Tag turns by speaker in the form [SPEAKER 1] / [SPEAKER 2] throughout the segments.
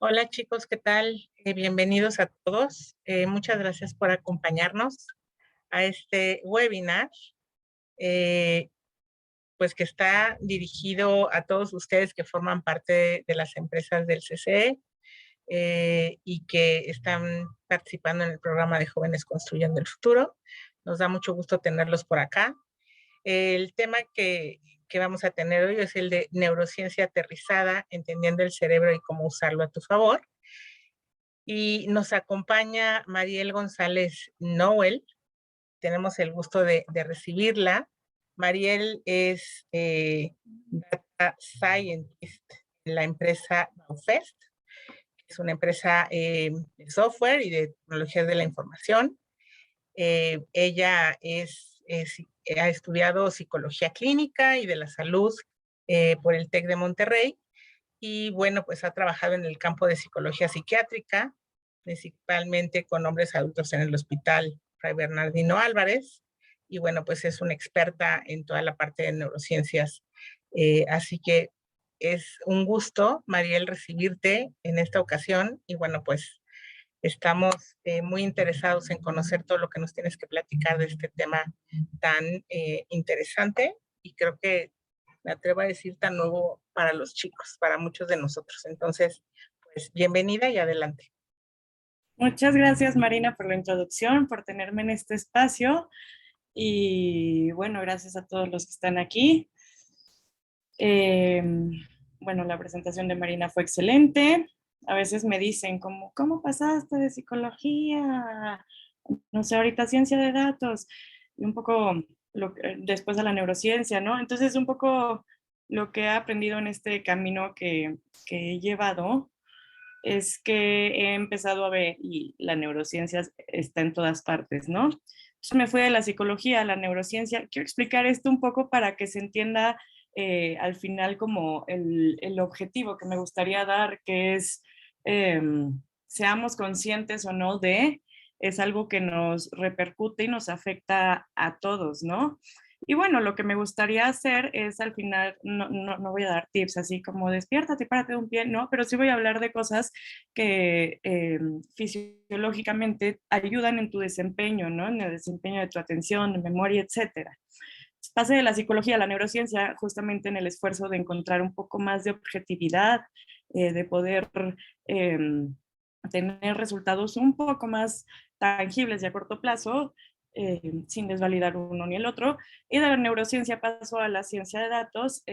[SPEAKER 1] Hola chicos, ¿qué tal? Bienvenidos a todos. Muchas gracias por acompañarnos a este webinar, eh, pues que está dirigido a todos ustedes que forman parte de las empresas del CCE y que están participando en el programa de Jóvenes Construyendo el Futuro. Nos da mucho gusto tenerlos por acá. El tema que vamos a tener hoy es el de neurociencia aterrizada, entendiendo el cerebro y cómo usarlo a tu favor. Y nos acompaña Mariel González Noel. Tenemos el gusto de recibirla. Mariel es Data Scientist en la empresa Baufest. Es una empresa de software y de tecnologías de la información. Ella ha estudiado psicología clínica y de la salud por el TEC de Monterrey. Y bueno, pues ha trabajado en el campo de psicología psiquiátrica, principalmente con hombres adultos en el Hospital Fray Bernardino Álvarez. Y bueno, pues es una experta en toda la parte de neurociencias. Así que es un gusto, Mariel, recibirte en esta ocasión. Y bueno, pues estamos muy interesados en conocer todo lo que nos tienes que platicar de este tema tan interesante. Y creo que me atrevo a decir, tan nuevo para los chicos, para muchos de nosotros. Entonces, pues bienvenida y adelante.
[SPEAKER 2] Muchas gracias, Marina, por la introducción, por tenerme en este espacio y bueno, gracias a todos los que están aquí. Bueno, la presentación de Marina fue excelente. A veces me dicen, ¿cómo pasaste de psicología? No sé, ahorita ciencia de datos y un poco después a la neurociencia, ¿no? Entonces, un poco lo que he aprendido en este camino que he llevado es que he empezado a ver, y la neurociencia está en todas partes, ¿no? Entonces me fui de la psicología a la neurociencia. Quiero explicar esto un poco para que se entienda al final como el objetivo que me gustaría dar, que es seamos conscientes o no de, es algo que nos repercute y nos afecta a todos, ¿no? Y bueno, lo que me gustaría hacer es al final, no voy a dar tips así como despiértate, párate de un pie, no, pero sí voy a hablar de cosas que fisiológicamente ayudan en tu desempeño, ¿no? En el desempeño de tu atención, de memoria, etcétera. Pasé de la psicología a la neurociencia justamente en el esfuerzo de encontrar un poco más de objetividad, de poder eh, tener resultados un poco más tangibles y a corto plazo, sin desvalidar uno ni el otro. Y de la neurociencia pasó a la ciencia de datos,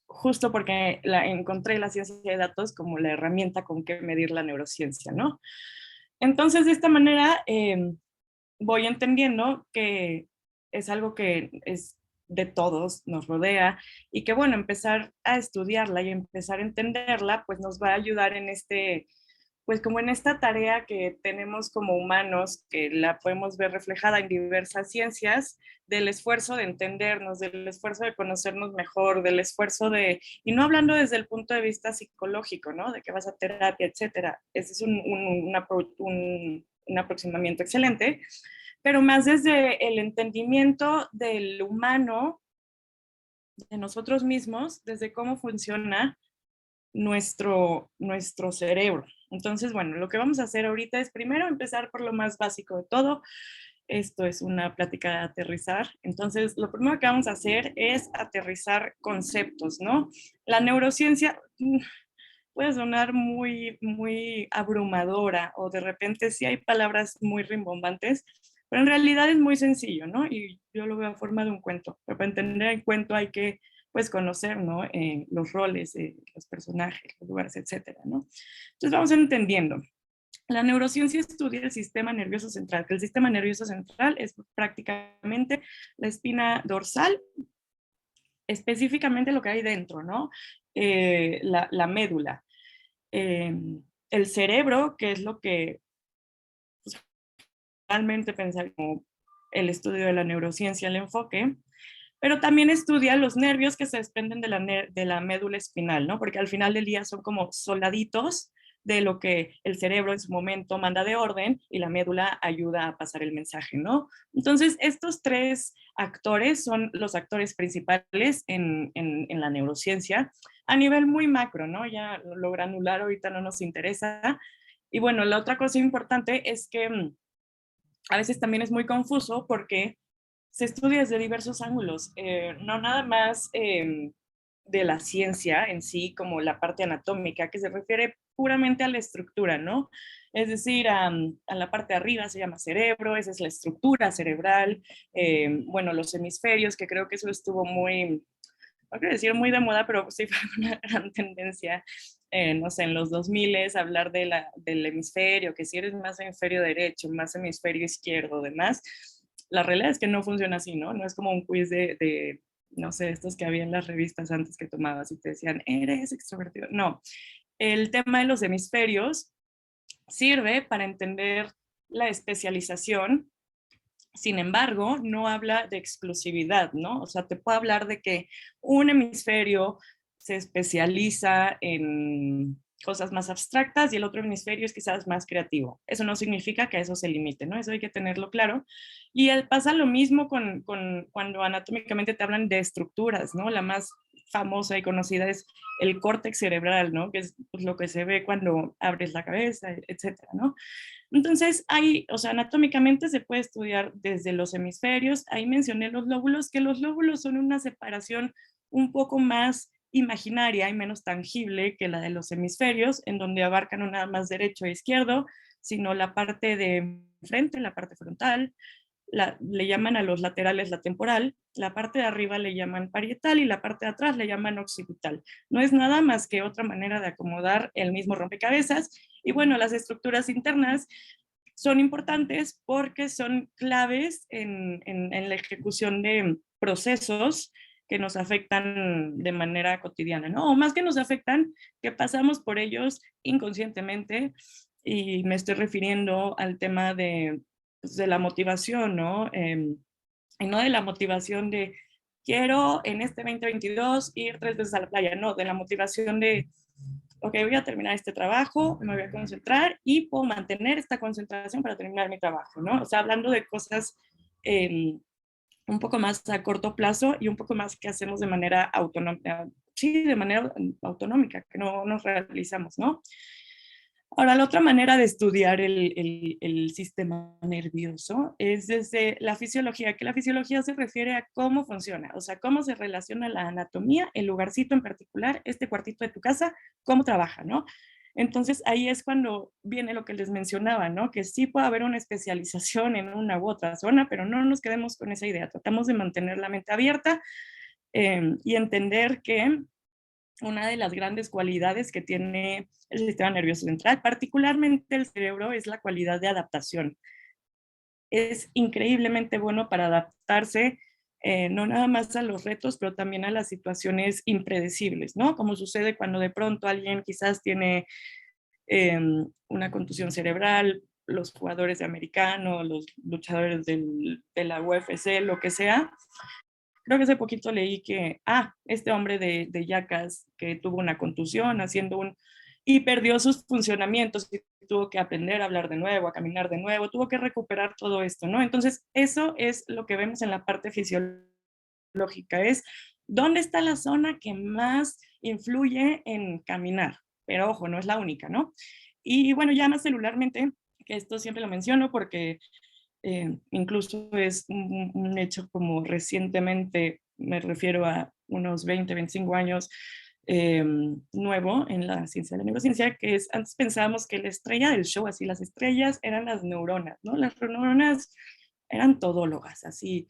[SPEAKER 2] justo porque encontré la ciencia de datos como la herramienta con que medir la neurociencia, ¿no? Entonces, de esta manera, voy entendiendo que es algo que es de todos, nos rodea, y que bueno, empezar a estudiarla y empezar a entenderla, pues nos va a ayudar en pues como en esta tarea que tenemos como humanos, que la podemos ver reflejada en diversas ciencias, del esfuerzo de entendernos, del esfuerzo de conocernos mejor, del esfuerzo de, y no hablando desde el punto de vista psicológico, ¿no? De que vas a terapia, etcétera. Ese es un aproximamiento excelente, pero más desde el entendimiento del humano, de nosotros mismos, desde cómo funciona nuestro cerebro. Entonces, bueno, lo que vamos a hacer ahorita es primero empezar por lo más básico de todo. Esto es una plática de aterrizar. Entonces, lo primero que vamos a hacer es aterrizar conceptos, ¿no? La neurociencia puede sonar muy abrumadora o de repente sí hay palabras muy rimbombantes, pero en realidad es muy sencillo, ¿no? Y yo lo veo a forma de un cuento. Pero para entender el cuento hay que, pues, conocer, ¿no? Los roles, los personajes, los lugares, etcétera, ¿no? Entonces vamos entendiendo. La neurociencia estudia el sistema nervioso central, que el sistema nervioso central es prácticamente la espina dorsal, específicamente lo que hay dentro, ¿no? La médula. El cerebro, que es lo que pues, realmente pensar como el estudio de la neurociencia, el enfoque, pero también estudia los nervios que se desprenden de la médula espinal, ¿no? Porque al final del día son como soldaditos de lo que el cerebro en su momento manda de orden y la médula ayuda a pasar el mensaje, ¿no? Entonces, estos tres actores son los actores principales en la neurociencia. a nivel muy macro, ¿no? Ya lo granular ahorita no nos interesa. Y bueno, la otra cosa importante es que a veces también es muy confuso porque se estudia desde diversos ángulos, no nada más de la ciencia en sí, como la parte anatómica, que se refiere puramente a la estructura, ¿no? Es decir, a la parte de arriba se llama cerebro, esa es la estructura cerebral, bueno, los hemisferios, que creo que eso estuvo muy, no quiero decir muy de moda, pero sí fue una gran tendencia, no sé, en los 2000 hablar del hemisferio, que si eres más hemisferio derecho, más hemisferio izquierdo, demás. La realidad es que no funciona así, ¿no? No es como un quiz de no sé, estos que había en las revistas antes que tomabas y te decían, eres extrovertido. No, el tema de los hemisferios sirve para entender la especialización. Sin embargo, no habla de exclusividad, ¿no? O sea, te puedo hablar de que un hemisferio se especializa en cosas más abstractas y el otro hemisferio es quizás más creativo. Eso no significa que a eso se limite, ¿no? Eso hay que tenerlo claro. Y pasa lo mismo con cuando anatómicamente te hablan de estructuras, ¿no? La más famosa y conocida es el córtex cerebral, ¿no? Que es pues, lo que se ve cuando abres la cabeza, etcétera, ¿no? Entonces, hay, o sea, anatómicamente se puede estudiar desde los hemisferios. Ahí mencioné los lóbulos, que los lóbulos son una separación un poco más imaginaria y menos tangible que la de los hemisferios, en donde abarcan no nada más derecho e izquierdo, sino la parte de frente, la parte frontal, le llaman a los laterales la temporal, la parte de arriba le llaman parietal y la parte de atrás le llaman occipital. No es nada más que otra manera de acomodar el mismo rompecabezas. Y bueno, las estructuras internas son importantes porque son claves en la ejecución de procesos que nos afectan de manera cotidiana, ¿no? O más que nos afectan, que pasamos por ellos inconscientemente, y me estoy refiriendo al tema de la motivación, ¿no? Y no de la motivación de quiero en este 2022 ir 3 veces a la playa, no, de la motivación de, ok, voy a terminar este trabajo, me voy a concentrar y puedo mantener esta concentración para terminar mi trabajo, ¿no? O sea, hablando de cosas un poco más a corto plazo y un poco más que hacemos de manera autonómica, sí, de manera autonómica, que no nos realizamos, ¿no? Ahora, la otra manera de estudiar el sistema nervioso es desde la fisiología, que la fisiología se refiere a cómo funciona, o sea, cómo se relaciona la anatomía, el lugarcito en particular, este cuartito de tu casa, cómo trabaja, ¿no? Entonces ahí es cuando viene lo que les mencionaba, ¿no? Que sí puede haber una especialización en una u otra zona, pero no nos quedemos con esa idea, tratamos de mantener la mente abierta y entender que una de las grandes cualidades que tiene el sistema nervioso central, particularmente el cerebro, es la cualidad de adaptación. Es increíblemente bueno para adaptarse, no nada más a los retos, pero también a las situaciones impredecibles, ¿no? Como sucede cuando de pronto alguien quizás tiene una contusión cerebral, los jugadores de americano, los luchadores de la UFC, lo que sea. Creo que hace poquito leí que, este hombre de Jackass que tuvo una contusión haciendo y perdió sus funcionamientos y tuvo que aprender a hablar de nuevo, a caminar de nuevo, tuvo que recuperar todo esto, ¿no? Entonces, eso es lo que vemos en la parte fisiológica, es dónde está la zona que más influye en caminar, pero ojo, no es la única, ¿no? Y bueno, ya más celularmente, que esto siempre lo menciono porque incluso es un hecho como recientemente, me refiero a unos 20, 25 años, nuevo en la ciencia de la neurociencia, que es, antes pensábamos que la estrella del show, así las estrellas eran las neuronas, ¿no? Las neuronas eran todólogas, así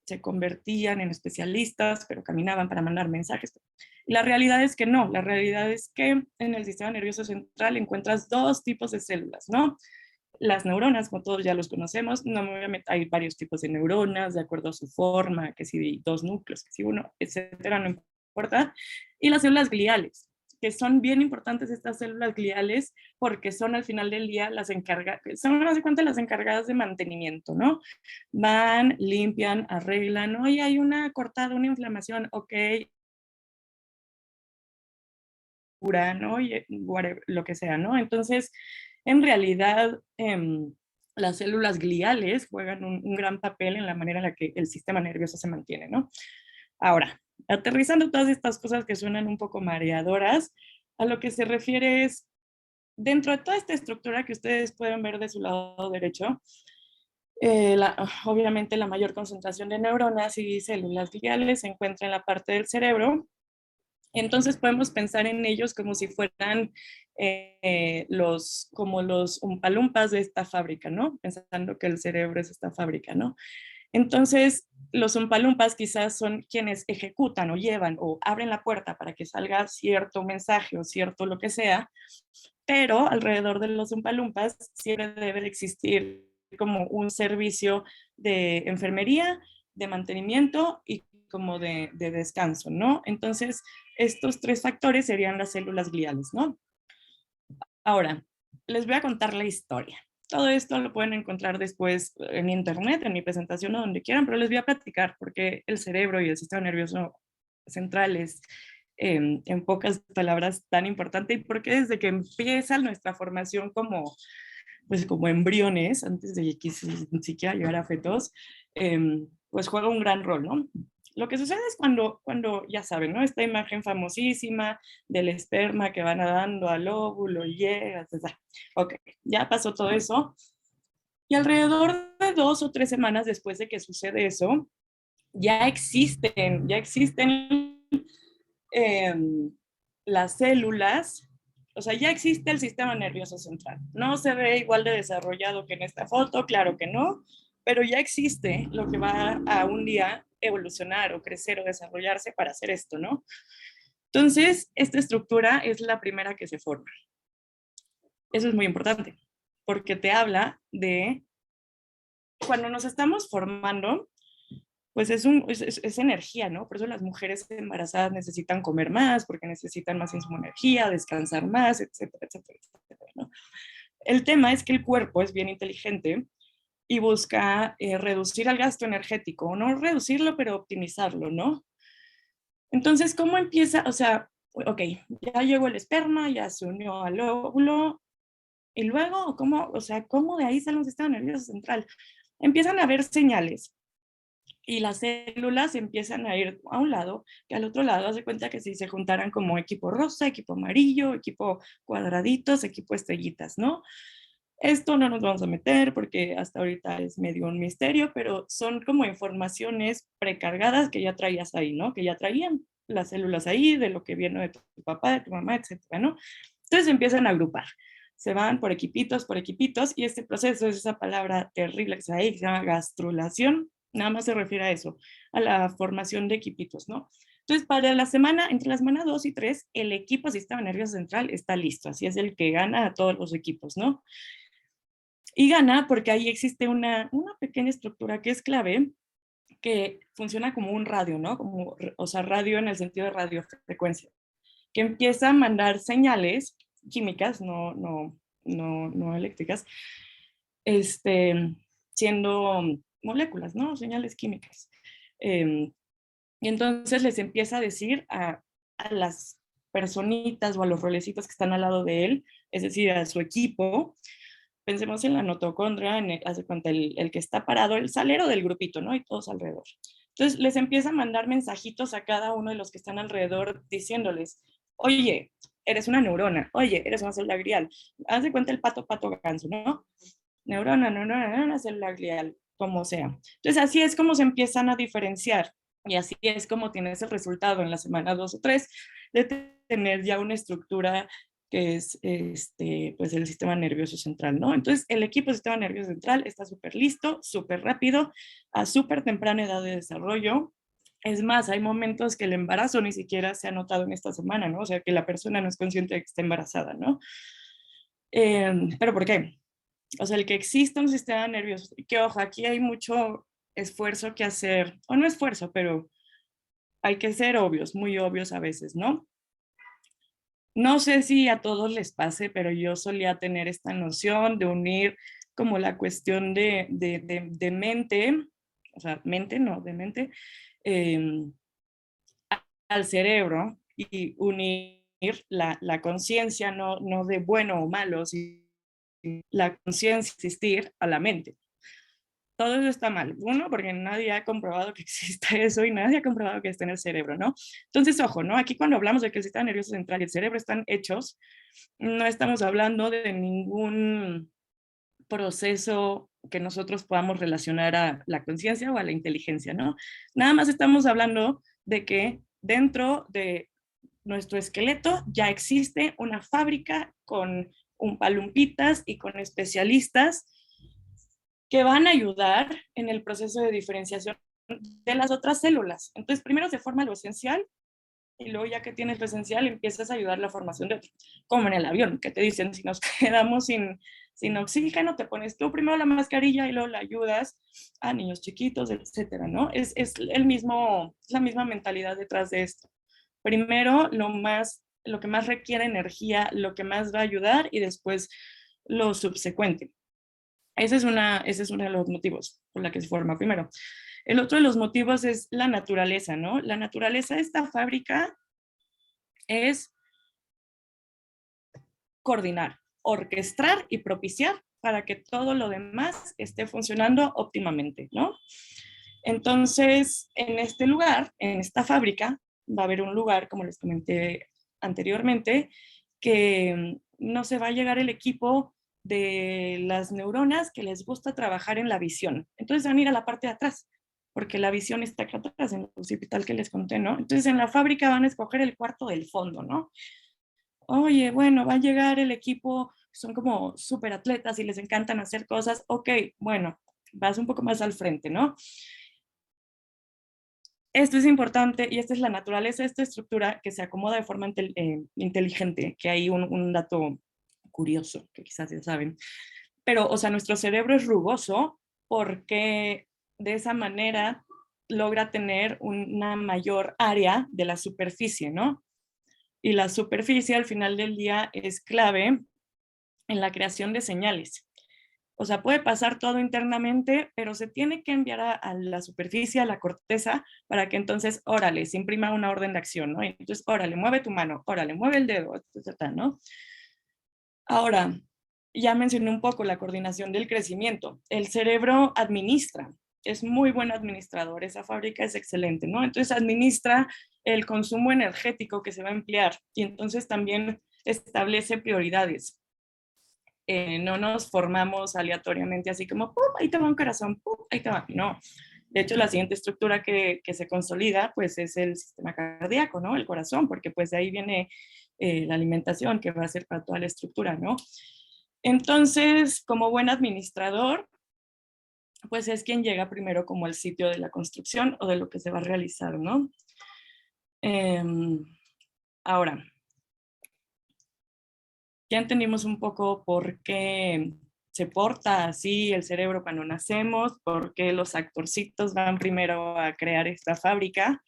[SPEAKER 2] se convertían en especialistas, pero caminaban para mandar mensajes. La realidad es que no, la realidad es que en el sistema nervioso central encuentras dos tipos de células, ¿no? Las neuronas, como todos ya los conocemos, no me voy a meter, hay varios tipos de neuronas, de acuerdo a su forma, que si dos núcleos, que si uno, etcétera, no importa. Y las células gliales, que son bien importantes estas células gliales porque son al final del día las encargadas, son, no se cuenta, las encargadas de mantenimiento, ¿no? Van, limpian, arreglan, oye, hay una cortada, una inflamación, ok, cura, ¿no? Y whatever, lo que sea, ¿no? Entonces, en realidad, las células gliales juegan un gran papel en la manera en la que el sistema nervioso se mantiene, ¿no? Ahora, aterrizando todas estas cosas que suenan un poco mareadoras, a lo que se refiere es, dentro de toda esta estructura que ustedes pueden ver de su lado derecho, obviamente la mayor concentración de neuronas y células gliales se encuentra en la parte del cerebro. Entonces podemos pensar en ellos como si fueran como los umpalumpas de esta fábrica, ¿no? Pensando que el cerebro es esta fábrica, ¿no? Entonces, los umpalumpas quizás son quienes ejecutan o llevan o abren la puerta para que salga cierto mensaje o cierto lo que sea, pero alrededor de los umpalumpas siempre debe de existir como un servicio de enfermería, de mantenimiento y como de descanso, ¿no? Entonces, estos tres factores serían las células gliales, ¿no? Ahora, les voy a contar la historia. Todo esto lo pueden encontrar después en internet, en mi presentación o donde quieran, pero les voy a platicar porque el cerebro y el sistema nervioso central es, en pocas palabras, tan importante y porque desde que empieza nuestra formación como, pues como embriones, antes de que siquiera llegar a fetos, pues juega un gran rol, ¿no? Lo que sucede es cuando, ya saben, ¿no? Esta imagen famosísima del esperma que va nadando al óvulo, llega, ok, ya pasó todo eso. Y alrededor de 2 o 3 semanas después de que sucede eso, ya existen eh, las células, o sea, ya existe el sistema nervioso central. No se ve igual de desarrollado que en esta foto, claro que no, pero ya existe lo que va a un día evolucionar o crecer o desarrollarse para hacer esto, ¿no? Entonces, esta estructura es la primera que se forma. Eso es muy importante, porque te habla de cuando nos estamos formando, pues es energía, ¿no? Por eso las mujeres embarazadas necesitan comer más, porque necesitan más insumo energía, descansar más, etcétera, etcétera, etcétera, ¿no? El tema es que el cuerpo es bien inteligente y busca reducir el gasto energético, no reducirlo, pero optimizarlo, ¿no? Entonces, ¿cómo empieza? O sea, ok, ya llegó el esperma, ya se unió al óvulo, y luego, ¿cómo? O sea, ¿cómo de ahí sale un sistema nervioso central? Empiezan a haber señales y las células empiezan a ir a un lado, que al otro lado hace cuenta que si se juntaran como equipo rosa, equipo amarillo, equipo cuadraditos, equipo estrellitas, ¿no? Esto no nos vamos a meter porque hasta ahorita es medio un misterio, pero son como informaciones precargadas que ya traías ahí, ¿no? Que ya traían las células ahí, de lo que viene de tu papá, de tu mamá, etcétera, ¿no? Entonces empiezan a agrupar. Se van por equipitos, y este proceso es esa palabra terrible que se ahí, que se llama gastrulación, nada más se refiere a eso, a la formación de equipitos, ¿no? Entonces, para la semana, entre la semana 2 y 3, el equipo sistema nervioso central está listo, así es el que gana a todos los equipos, ¿no? Y gana porque ahí existe una pequeña estructura que es clave, que funciona como un radio, ¿no? Como, o sea, radio en el sentido de radiofrecuencia, que empieza a mandar señales químicas, no eléctricas, este, siendo moléculas, ¿no? Señales químicas. Y entonces les empieza a decir a las personitas o a los rolecitos que están al lado de él, es decir, a su equipo. Pensemos en la mitocondria, hace cuenta el que está parado, el salero del grupito, ¿no? Y todos alrededor. Entonces les empieza a mandar mensajitos a cada uno de los que están alrededor diciéndoles, oye, eres una neurona, oye, eres una célula glial. Haz de cuenta el pato, pato, ganso, ¿no? Neurona, neurona, neurona, célula glial, como sea. Entonces así es como se empiezan a diferenciar y así es como tienes el resultado en la semana 2 o 3 de tener ya una estructura que es pues el sistema nervioso central, ¿no? Entonces, el equipo del sistema nervioso central está súper listo, súper rápido, a súper temprana edad de desarrollo. Es más, hay momentos que el embarazo ni siquiera se ha notado en esta semana, ¿no? O sea, que la persona no es consciente de que está embarazada, ¿no? ¿Pero por qué? O sea, el que exista un sistema nervioso, que ojo, aquí hay mucho esfuerzo que hacer, o no esfuerzo, pero hay que ser obvios, muy obvios a veces, ¿no? No sé si a todos les pase, pero yo solía tener esta noción de unir como la cuestión de mente, o sea, mente, no, de mente, eh, al cerebro y unir la conciencia, no de bueno o malo, sino la conciencia existir a la mente. todo eso está mal. Uno, porque nadie ha comprobado que existe eso y nadie ha comprobado que está en el cerebro, ¿no? Entonces, ojo, ¿no? Aquí cuando hablamos de que el sistema nervioso central y el cerebro están hechos, no estamos hablando de ningún proceso que nosotros podamos relacionar a la conciencia o a la inteligencia, ¿no? Nada más estamos hablando de que dentro de nuestro esqueleto ya existe una fábrica con palumpitas y con especialistas que van a ayudar en el proceso de diferenciación de las otras células. Entonces, primero se forma lo esencial y luego ya que tienes lo esencial empiezas a ayudar a la formación de otro. Como en el avión, que te dicen, si nos quedamos sin oxígeno, te pones tú primero la mascarilla y luego la ayudas a niños chiquitos, etcétera, ¿no? Es la misma mentalidad detrás de esto. Primero, lo que más requiere energía, lo que más va a ayudar y después lo subsecuente. Ese es uno de los motivos por la que se forma primero. El otro de los motivos es la naturaleza, ¿no? La naturaleza de esta fábrica es coordinar, orquestar y propiciar para que todo lo demás esté funcionando óptimamente, ¿no? Entonces, en este lugar, en esta fábrica, va a haber un lugar, como les comenté anteriormente, que no se va a llegar el equipo de las neuronas que les gusta trabajar en la visión. Entonces van a ir a la parte de atrás, porque la visión está acá atrás, en el occipital que les conté, ¿no? Entonces en la fábrica van a escoger el cuarto del fondo, ¿no? Oye, bueno, va a llegar el equipo, son como súper atletas y les encantan hacer cosas. Ok, bueno, vas un poco más al frente, ¿no? Esto es importante y esta es la naturaleza de esta estructura que se acomoda de forma inteligente, que hay un dato curioso que quizás ya saben. Pero, o sea, nuestro cerebro es rugoso porque de esa manera logra tener una mayor área de la superficie, ¿no? Y la superficie al final del día es clave en la creación de señales. O sea, puede pasar todo internamente, pero se tiene que enviar a la superficie, a la corteza, para que entonces, órale, se imprima una orden de acción, ¿no? Entonces, órale, mueve tu mano, órale, mueve el dedo, etcétera, ¿no? Ahora, ya mencioné un poco la coordinación del crecimiento. El cerebro administra, es muy buen administrador, esa fábrica es excelente, ¿no? Entonces administra el consumo energético que se va a emplear y entonces también establece prioridades. No nos formamos aleatoriamente así como, ¡pum! Ahí te va un corazón, ¡pum! Ahí te va. No. De hecho, la siguiente estructura que se consolida, pues es el sistema cardíaco, ¿no? El corazón, porque pues de ahí viene la alimentación que va a ser para toda la estructura, ¿no? Entonces, como buen administrador, pues es quien llega primero como al sitio de la construcción o de lo que se va a realizar, ¿no? Ahora, ya entendimos un poco por qué se porta así el cerebro cuando nacemos, por qué los actorcitos van primero a crear esta fábrica.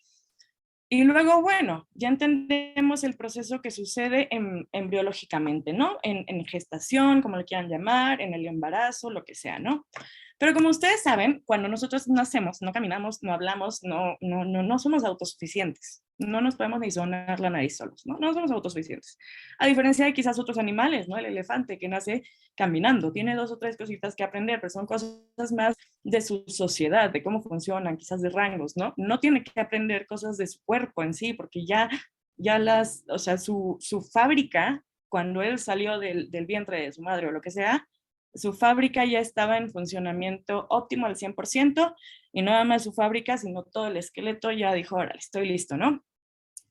[SPEAKER 2] Y luego, bueno, ya entendemos el proceso que sucede embriológicamente, ¿no? En gestación, como lo quieran llamar, en el embarazo, lo que sea, ¿no? Pero como ustedes saben, cuando nosotros nacemos, no caminamos, no hablamos, no somos autosuficientes. No nos podemos ni sonar la nariz solos, ¿no? No somos autosuficientes. A diferencia de quizás otros animales, ¿no? El elefante que nace caminando, tiene 2 o 3 cositas que aprender, pero son cosas más de su sociedad, de cómo funcionan, quizás de rangos, ¿no? No tiene que aprender cosas de su cuerpo en sí, porque o sea, su fábrica, cuando él salió del vientre de su madre o lo que sea, su fábrica ya estaba en funcionamiento óptimo al 100% y no nada más su fábrica, sino todo el esqueleto ya dijo, órale, estoy listo, ¿no?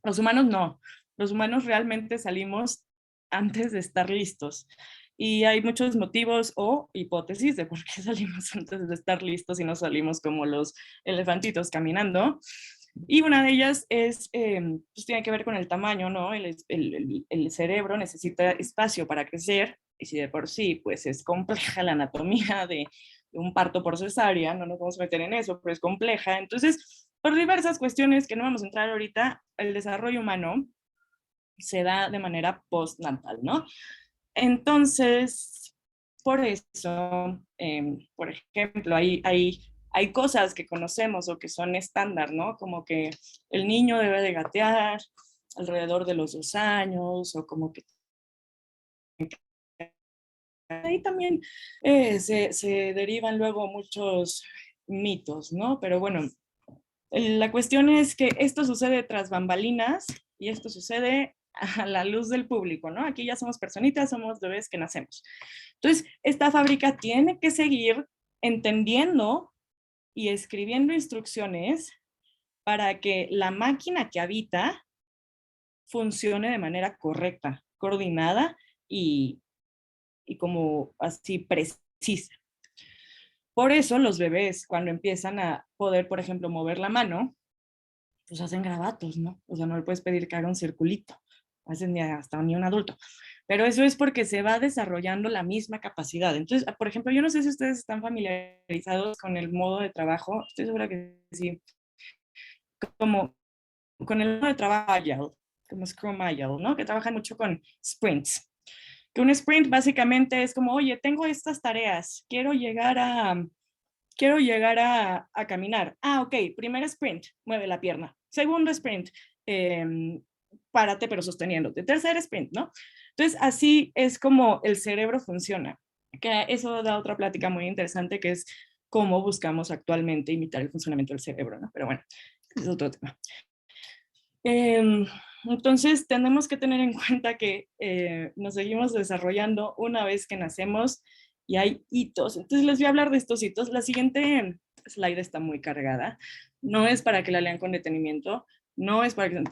[SPEAKER 2] Los humanos no. Los humanos realmente salimos antes de estar listos. Y hay muchos motivos o hipótesis de por qué salimos antes de estar listos y no salimos como los elefantitos caminando. Y una de ellas es, pues tiene que ver con el tamaño, ¿no? El cerebro necesita espacio para crecer y si de por sí, pues es compleja la anatomía de un parto por cesárea, no nos vamos a meter en eso, pero es compleja. Entonces, por diversas cuestiones que no vamos a entrar ahorita, el desarrollo humano se da de manera postnatal, ¿no? Entonces, por eso, por ejemplo, hay cosas que conocemos o que son estándar, ¿no? Como que el niño debe de gatear alrededor de los 2 años o como que ahí también se derivan luego muchos mitos, ¿no? Pero bueno, la cuestión es que esto sucede tras bambalinas y esto sucede a la luz del público, ¿no? Aquí ya somos personitas, somos bebés que nacemos. Entonces, esta fábrica tiene que seguir entendiendo y escribiendo instrucciones para que la máquina que habita funcione de manera correcta, coordinada y como así precisa. Por eso los bebés, cuando empiezan a poder, por ejemplo, mover la mano, pues hacen garabatos, ¿no? O sea, no le puedes pedir que haga un circulito, hacen ni hasta ni un adulto. Pero eso es porque se va desarrollando la misma capacidad. Entonces, por ejemplo, yo no sé si ustedes están familiarizados con el modo de trabajo, estoy segura que sí, como con el modo de trabajo Agile, como Scrum Agile, ¿no? Que trabajan mucho con sprints. Que un sprint básicamente es como, oye, tengo estas tareas, quiero llegar a caminar. Ah, ok, primer sprint, mueve la pierna. Segundo sprint, párate pero sosteniéndote. Tercer sprint, ¿no? Entonces, así es como el cerebro funciona. Que eso da otra plática muy interesante que es cómo buscamos actualmente imitar el funcionamiento del cerebro, ¿no? Pero bueno, es otro tema. Entonces, tenemos que tener en cuenta que nos seguimos desarrollando una vez que nacemos y hay hitos. Entonces, les voy a hablar de estos hitos. La siguiente slide está muy cargada. No es para que la lean con detenimiento, no es para que,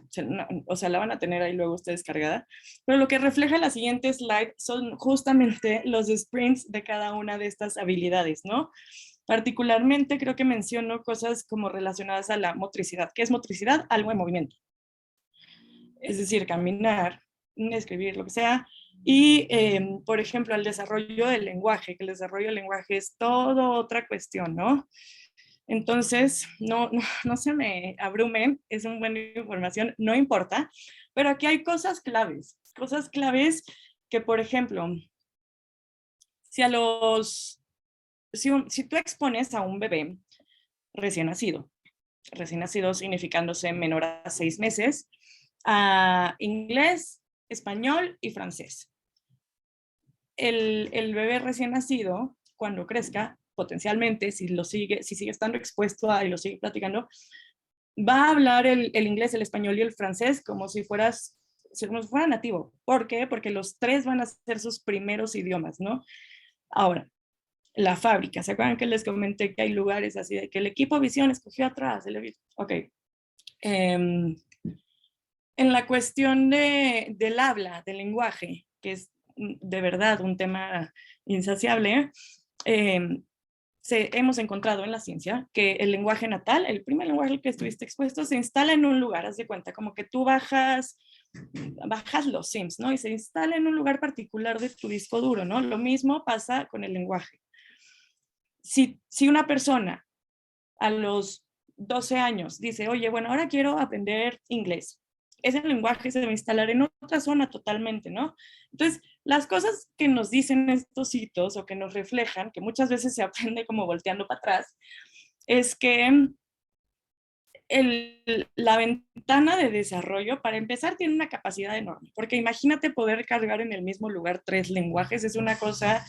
[SPEAKER 2] o sea, la van a tener ahí luego ustedes cargada, pero lo que refleja la siguiente slide son justamente los sprints de cada una de estas habilidades, ¿no? Particularmente creo que menciono cosas como relacionadas a la motricidad. ¿Qué es motricidad? Algo en movimiento. Es decir, caminar, escribir, lo que sea. Y, por ejemplo, el desarrollo del lenguaje, que el desarrollo del lenguaje es toda otra cuestión, ¿no? Entonces, no se me abrumen, es una buena información, no importa, pero aquí hay cosas claves que, por ejemplo, si, si tú expones a un bebé recién nacido significándose menor a 6 meses, a inglés, español y francés. El bebé recién nacido, cuando crezca, potencialmente, si sigue estando expuesto y lo sigue platicando, va a hablar el inglés, el español y el francés como si fuera nativo. ¿Por qué? Porque los tres van a ser sus primeros idiomas, ¿no? Ahora, la fábrica, ¿se acuerdan que les comenté que hay lugares así de que el equipo Visión escogió atrás? Ok. En la cuestión del habla, del lenguaje, que es de verdad un tema insaciable, hemos encontrado en la ciencia que el lenguaje natal, el primer lenguaje al que estuviste expuesto, se instala en un lugar, haz de cuenta, como que tú bajas los Sims, ¿no? Y se instala en un lugar particular de tu disco duro, ¿no? Lo mismo pasa con el lenguaje. Si una persona a los 12 años dice, oye, bueno, ahora quiero aprender inglés, ese lenguaje se va a instalar en otra zona totalmente, ¿no? Entonces, las cosas que nos dicen estos hitos o que nos reflejan, que muchas veces se aprende como volteando para atrás, es que la ventana de desarrollo, para empezar, tiene una capacidad enorme, porque imagínate poder cargar en el mismo lugar 3 lenguajes, es una cosa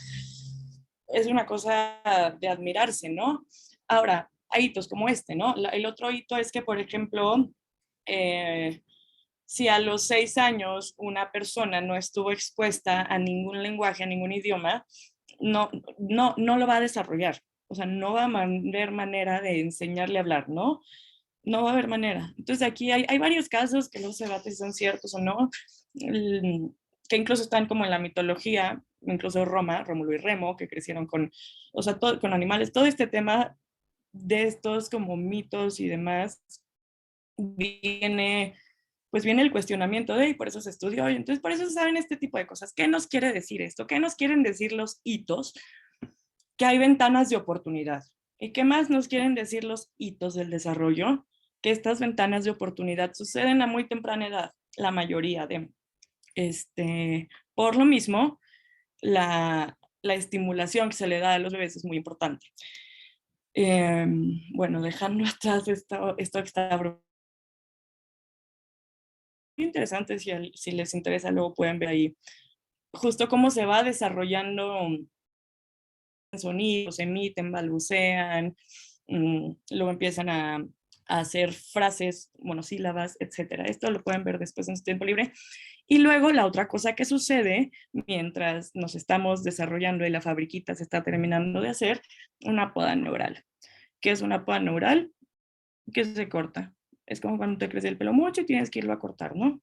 [SPEAKER 2] de admirarse, ¿no? Ahora, hay hitos como este, ¿no? El otro hito es que, por ejemplo, si a los 6 años una persona no estuvo expuesta a ningún lenguaje, a ningún idioma, no lo va a desarrollar. O sea, no va a haber manera de enseñarle a hablar, ¿no? No va a haber manera. Entonces aquí hay varios casos que no se debate si son ciertos o no, que incluso están como en la mitología, incluso Roma, Rómulo y Remo, que crecieron con, o sea, con animales. Todo este tema de estos como mitos y demás viene el cuestionamiento y por eso se estudió, y entonces por eso se saben este tipo de cosas. ¿Qué nos quiere decir esto? ¿Qué nos quieren decir los hitos? Que hay ventanas de oportunidad. ¿Y qué más nos quieren decir los hitos del desarrollo? Que estas ventanas de oportunidad suceden a muy temprana edad, la mayoría de, por lo mismo, la estimulación que se le da a los bebés es muy importante. Bueno, dejando atrás esto que está muy interesante, si les interesa, luego pueden ver ahí justo cómo se va desarrollando sonidos, emiten, balbucean, luego empiezan a hacer frases, monosílabas, etcétera. Esto lo pueden ver después en su tiempo libre. Y luego la otra cosa que sucede mientras nos estamos desarrollando y la fabriquita se está terminando de hacer, una poda neural. ¿Qué es una poda neural? Que se corta. Es como cuando te crece el pelo mucho y tienes que irlo a cortar, ¿no?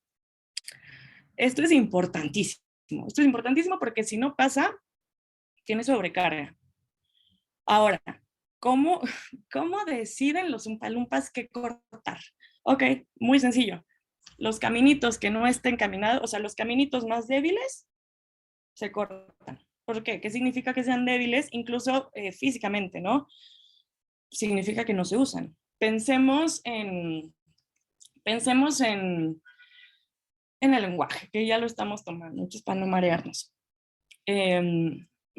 [SPEAKER 2] Esto es importantísimo. Esto es importantísimo porque si no pasa, tiene sobrecarga. Ahora, ¿cómo, cómo deciden los umpalumpas qué cortar? Ok, muy sencillo. Los caminitos que no estén caminados, o sea, los caminitos más débiles, se cortan. ¿Por qué? ¿Qué significa que sean débiles? Incluso físicamente, ¿no? Significa que no se usan. Pensemos en el lenguaje, que ya lo estamos tomando, entonces para no marearnos.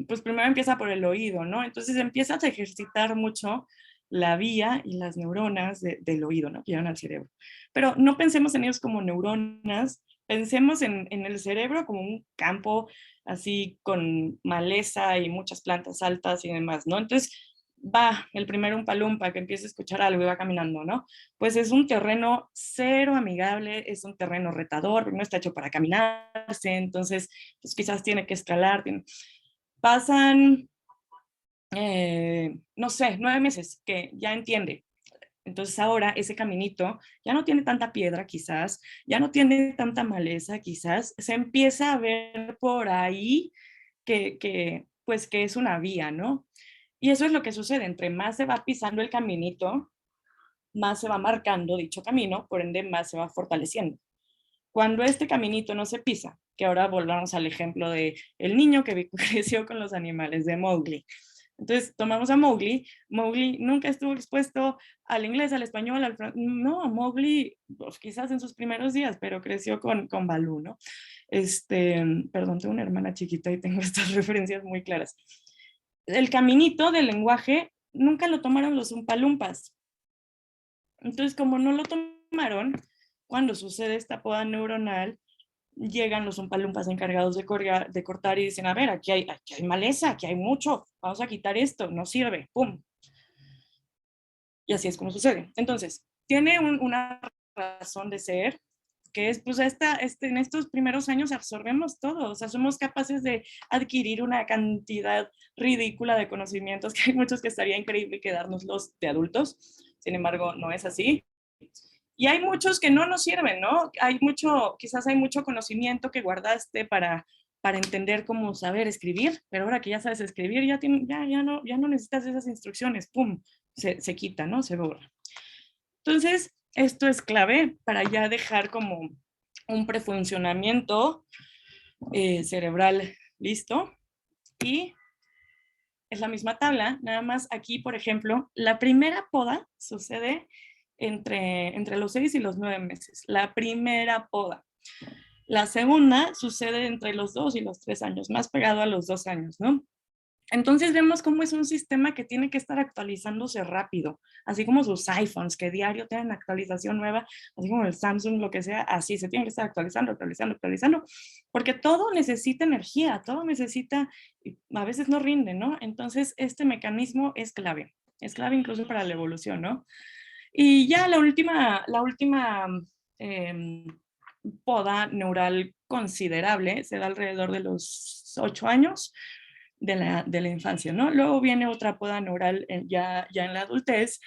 [SPEAKER 2] Pues primero empieza por el oído, ¿no? Entonces empiezas a ejercitar mucho la vía y las neuronas del oído, ¿no? Que llevan al cerebro. Pero no pensemos en ellos como neuronas, pensemos en el cerebro como un campo así con maleza y muchas plantas altas y demás, ¿no? Entonces va el primer umpalumpa que empieza a escuchar algo y va caminando, ¿no? Pues es un terreno cero amigable, es un terreno retador, no está hecho para caminarse, entonces pues quizás tiene que escalar. Pasan, no sé, 9 meses que ya entiende. Entonces ahora ese caminito ya no tiene tanta piedra quizás, ya no tiene tanta maleza quizás, se empieza a ver por ahí pues que es una vía, ¿no? Y eso es lo que sucede, entre más se va pisando el caminito, más se va marcando dicho camino, por ende más se va fortaleciendo. Cuando este caminito no se pisa, que ahora volvamos al ejemplo de el niño que creció con los animales de Mowgli. Entonces tomamos a Mowgli, Mowgli nunca estuvo expuesto al inglés, al español, no, Mowgli pues, quizás en sus primeros días, pero creció con Balú, ¿no? Perdón, tengo una hermana chiquita y tengo estas referencias muy claras. El caminito del lenguaje nunca lo tomaron los umpalumpas. Entonces, como no lo tomaron, cuando sucede esta poda neuronal, llegan los umpalumpas encargados de cortar y dicen, a ver, aquí hay maleza, aquí hay mucho, vamos a quitar esto, no sirve, pum. Y así es como sucede. Entonces, tiene una razón de ser, que es, pues, en estos primeros años absorbemos todo, o sea, somos capaces de adquirir una cantidad ridícula de conocimientos, que hay muchos que estaría increíble quedárnoslos de adultos, sin embargo, no es así. Y hay muchos que no nos sirven, ¿no? Quizás hay mucho conocimiento que guardaste para entender cómo saber escribir, pero ahora que ya sabes escribir, ya no necesitas esas instrucciones, ¡pum! Se quita, ¿no? Se borra. Entonces, esto es clave para ya dejar como un prefuncionamiento cerebral listo. Y es la misma tabla, nada más aquí, por ejemplo, la primera poda sucede entre los 6 y los 9 meses. La primera poda. La segunda sucede entre los 2 y los 3 años, más pegado a los 2 años, ¿no? Entonces vemos cómo es un sistema que tiene que estar actualizándose rápido, así como sus iPhones, que diario tienen actualización nueva, así como el Samsung, lo que sea, así se tiene que estar actualizando, porque todo necesita energía, todo necesita, a veces no rinde, ¿no? Entonces este mecanismo es clave incluso para la evolución, ¿no? Y ya la última eh, poda neural considerable se da alrededor de los 8 años de la infancia, ¿no? Luego viene otra poda neural ya en la adultez,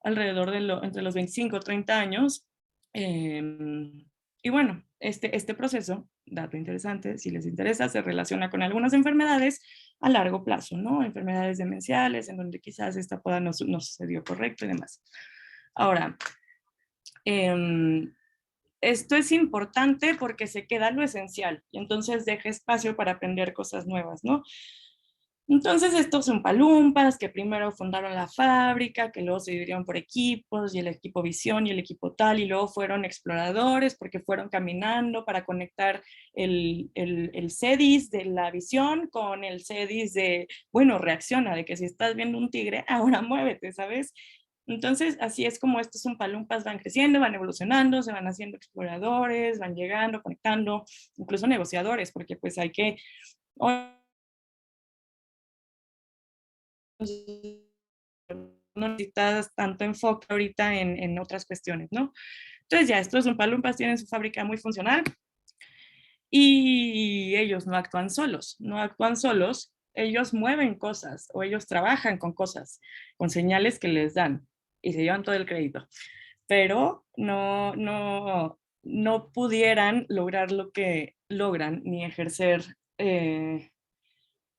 [SPEAKER 2] alrededor entre los 25 o 30 años. Y bueno, este proceso, dato interesante, si les interesa, se relaciona con algunas enfermedades a largo plazo, ¿no? Enfermedades demenciales, en donde quizás esta poda no sucedió correcto y demás. Ahora, esto es importante porque se queda lo esencial y entonces deja espacio para aprender cosas nuevas, ¿no? Entonces estos son palumpas que primero fundaron la fábrica, que luego se dividieron por equipos, y el equipo visión y el equipo tal, y luego fueron exploradores porque fueron caminando para conectar el CEDIS de la visión con el CEDIS de, bueno, reacciona, de que si estás viendo un tigre, ahora muévete, ¿sabes? Entonces, así es como estos umpalumpas van creciendo, van evolucionando, se van haciendo exploradores, van llegando, conectando, incluso negociadores, porque pues hay que... no necesitas tanto enfoque ahorita en otras cuestiones, ¿no? Entonces ya estos umpalumpas tienen su fábrica muy funcional y ellos no actúan solos, no actúan solos, ellos mueven cosas o ellos trabajan con cosas, con señales que les dan y se llevan todo el crédito, pero no pudieran lograr lo que logran ni ejercer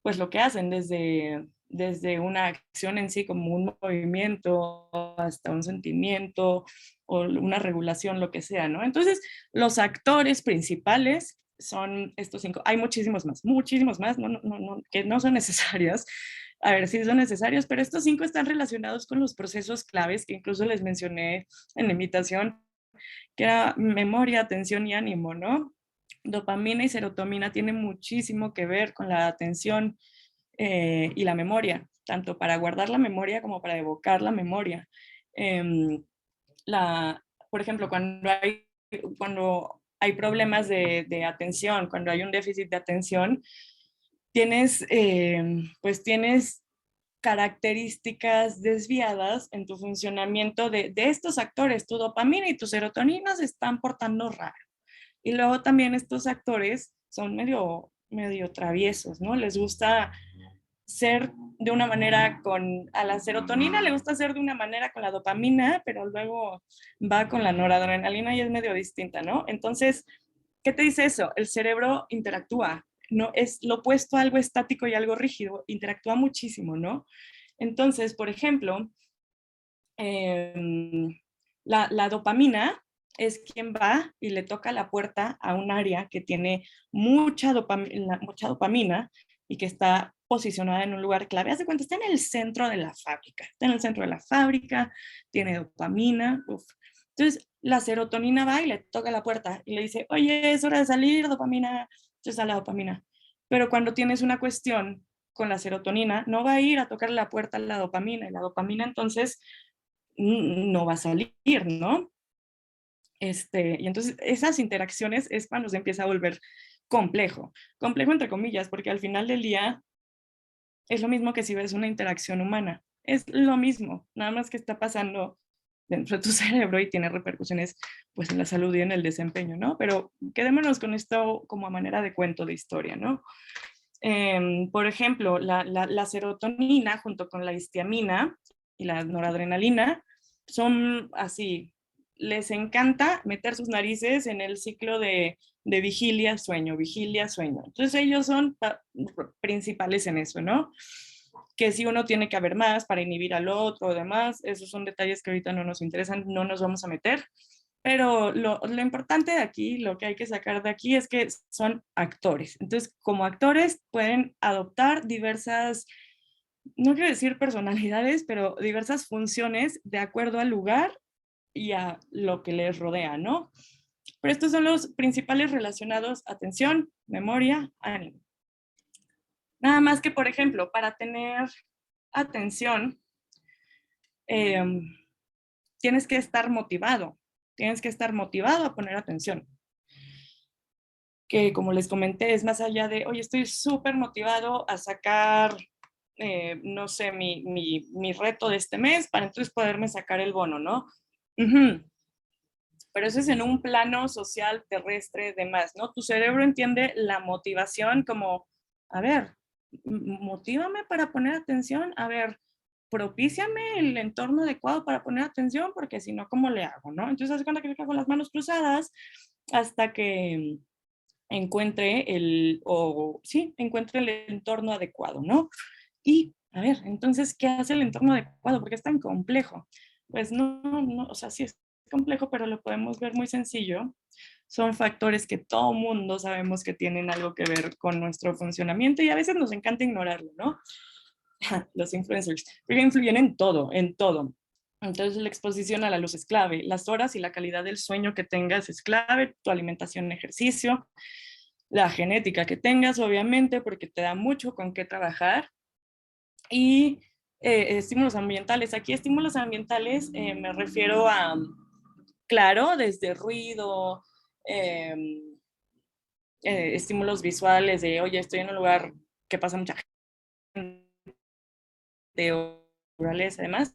[SPEAKER 2] pues lo que hacen desde una acción en sí como un movimiento hasta un sentimiento o una regulación, lo que sea, ¿no? Entonces, los actores principales son estos 5. Hay muchísimos más, que no son necesarios. A ver, sí son necesarios, pero estos 5 están relacionados con los procesos claves que incluso les mencioné en la invitación, que era memoria, atención y ánimo, ¿no? Dopamina y serotonina tienen muchísimo que ver con la atención y la memoria, tanto para guardar la memoria como para evocar la memoria. Eh, por ejemplo, cuando hay problemas de atención, cuando hay un déficit de atención, pues tienes características desviadas en tu funcionamiento de estos actores. Tu dopamina y tu serotonina se están portando raro. Y luego también estos actores son medio traviesos, ¿no? Les gusta ser de una manera a la serotonina le gusta ser de una manera con la dopamina, pero luego va con la noradrenalina y es medio distinta, ¿no? Entonces, ¿qué te dice eso? El cerebro interactúa, no es lo opuesto a algo estático y algo rígido, interactúa muchísimo, ¿no? Entonces, por ejemplo, la dopamina es quien va y le toca la puerta a un área que tiene mucha dopamina y que está posicionada en un lugar clave. Haz de cuenta, está en el centro de la fábrica. Está en el centro de la fábrica, tiene dopamina. Uf. Entonces, la serotonina va y le toca la puerta y le dice, oye, es hora de salir, dopamina. Entonces sale la dopamina. Pero cuando tienes una cuestión con la serotonina, no va a ir a tocar la puerta a la dopamina. Y la dopamina entonces no va a salir, ¿no? Y entonces esas interacciones es cuando se empieza a volver complejo. Complejo entre comillas, porque al final del día es lo mismo que si ves una interacción humana. Es lo mismo, nada más que está pasando dentro de tu cerebro y tiene repercusiones pues en la salud y en el desempeño, ¿no? Pero quedémonos con esto como a manera de cuento de historia, ¿no? Por ejemplo, la serotonina junto con la histamina y la noradrenalina son así, les encanta meter sus narices en el ciclo de vigilia, sueño. Entonces ellos son principales en eso, ¿no? Que si uno tiene que haber más para inhibir al otro o demás, esos son detalles que ahorita no nos interesan, no nos vamos a meter. Pero lo importante de aquí, lo que hay que sacar de aquí es que son actores. Entonces, como actores pueden adoptar diversas, no quiero decir personalidades, pero diversas funciones de acuerdo al lugar y a lo que les rodea, ¿no? Pero estos son los principales relacionados: atención, memoria, ánimo. Nada más que, por ejemplo, para tener atención, eh, tienes que estar motivado. Tienes que estar motivado a poner atención. Que como les comenté, es más allá de, oye, estoy súper motivado a sacar, no sé, mi reto de este mes para entonces poderme sacar el bono, ¿no? Pero eso es en un plano social, terrestre, demás, ¿no? Tu cerebro entiende la motivación como, a ver, motívame para poner atención, a ver, propíciame el entorno adecuado para poner atención, porque si no, ¿cómo le hago, no? Entonces, hace cuenta que me quedo con las manos cruzadas hasta que encuentre el entorno adecuado, ¿no? Y, a ver, entonces, ¿qué hace el entorno adecuado? Porque es tan complejo. Pues no, o sea, sí es complejo, pero lo podemos ver muy sencillo. Son factores que todo mundo sabemos que tienen algo que ver con nuestro funcionamiento y a veces nos encanta ignorarlo, ¿no? Los influencers, porque influyen en todo, en todo. Entonces la exposición a la luz es clave, las horas y la calidad del sueño que tengas es clave, tu alimentación, ejercicio, la genética que tengas, obviamente, porque te da mucho con qué trabajar. Y estímulos ambientales. Aquí estímulos ambientales me refiero a, claro, desde ruido, estímulos visuales de, oye, estoy en un lugar que pasa mucha gente, o naturaleza, además,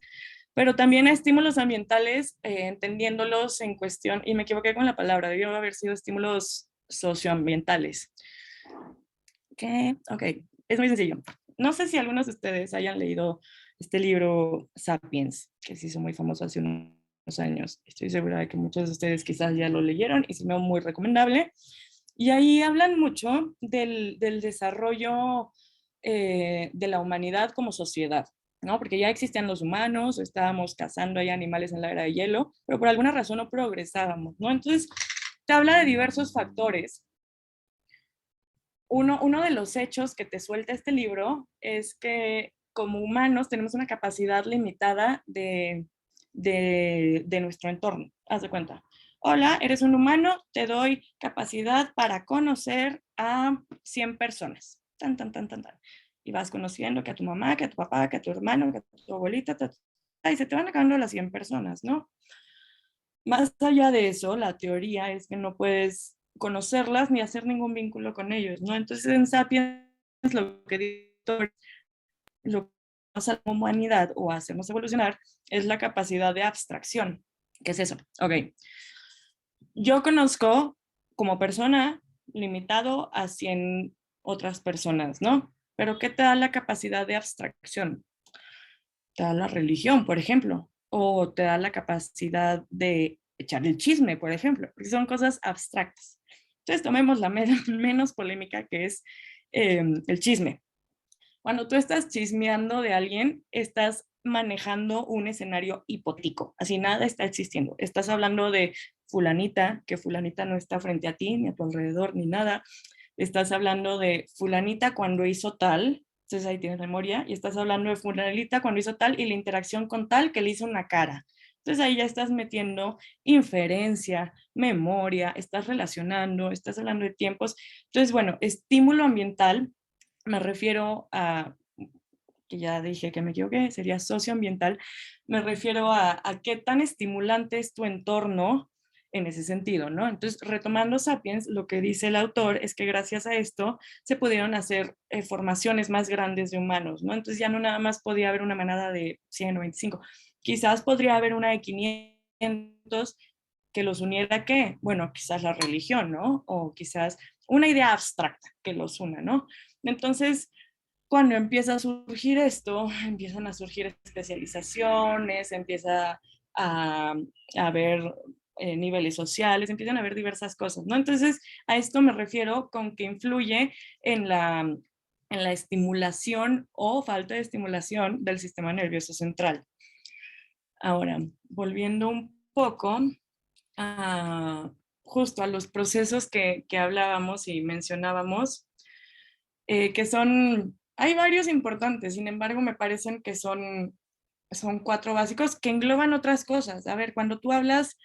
[SPEAKER 2] pero también estímulos ambientales, entendiéndolos en cuestión, y me equivoqué con la palabra, debió haber sido estímulos socioambientales. ¿Qué? Ok, es muy sencillo. No sé si algunos de ustedes hayan leído este libro Sapiens, que se hizo muy famoso hace unos años. Estoy segura de que muchos de ustedes quizás ya lo leyeron y se me muy recomendable. Y ahí hablan mucho del desarrollo de la humanidad como sociedad, ¿no? Porque ya existían los humanos, estábamos cazando ahí animales en la era de hielo, pero por alguna razón no progresábamos, ¿no? Entonces, te habla de diversos factores. Uno de los hechos que te suelta este libro es que como humanos tenemos una capacidad limitada de nuestro entorno. Haz de cuenta. Hola, eres un humano, te doy capacidad para conocer a 100 personas. Tan, tan, tan, tan, tan. Y vas conociendo que a tu mamá, que a tu papá, que a tu hermano, que a tu abuelita, y se te van acabando las 100 personas, ¿no? Más allá de eso, la teoría es que no puedes conocerlas ni hacer ningún vínculo con ellos, ¿no? Entonces en Sapiens lo que dice, lo que nos hace la humanidad o hacemos evolucionar es la capacidad de abstracción. ¿Qué es eso? Ok, yo conozco como persona limitado a 100 otras personas, ¿no? Pero ¿qué te da la capacidad de abstracción? Te da la religión, por ejemplo, o te da la capacidad de echar el chisme, por ejemplo, porque son cosas abstractas. Entonces tomemos la menos polémica que es el chisme. Cuando tú estás chismeando de alguien, estás manejando un escenario hipotético, así nada está existiendo. Estás hablando de fulanita, que fulanita no está frente a ti, ni a tu alrededor, ni nada. Estás hablando de fulanita cuando hizo tal, entonces ahí tienes memoria, y estás hablando de fulanita cuando hizo tal y la interacción con tal que le hizo una cara. Entonces ahí ya estás metiendo inferencia, memoria, estás relacionando, estás hablando de tiempos. Entonces, bueno, estímulo ambiental, me refiero a, que ya dije que me equivoqué, sería socioambiental, me refiero a qué tan estimulante es tu entorno en ese sentido, ¿no? Entonces, retomando Sapiens, lo que dice el autor es que gracias a esto se pudieron hacer formaciones más grandes de humanos, ¿no? Entonces ya no nada más podía haber una manada de 100 o 25, quizás podría haber una de 500 que los uniera, ¿qué? Bueno, quizás la religión, ¿no? O quizás una idea abstracta que los una, ¿no? Entonces, cuando empieza a surgir esto, empiezan a surgir especializaciones, empieza a haber niveles sociales, empiezan a haber diversas cosas, ¿no? Entonces, a esto me refiero con que influye en la estimulación o falta de estimulación del sistema nervioso central. Ahora, volviendo un poco a, justo a los procesos que hablábamos y mencionábamos, que son, hay varios importantes, sin embargo, me parecen que son cuatro básicos que engloban otras cosas. A ver, cuando tú hablas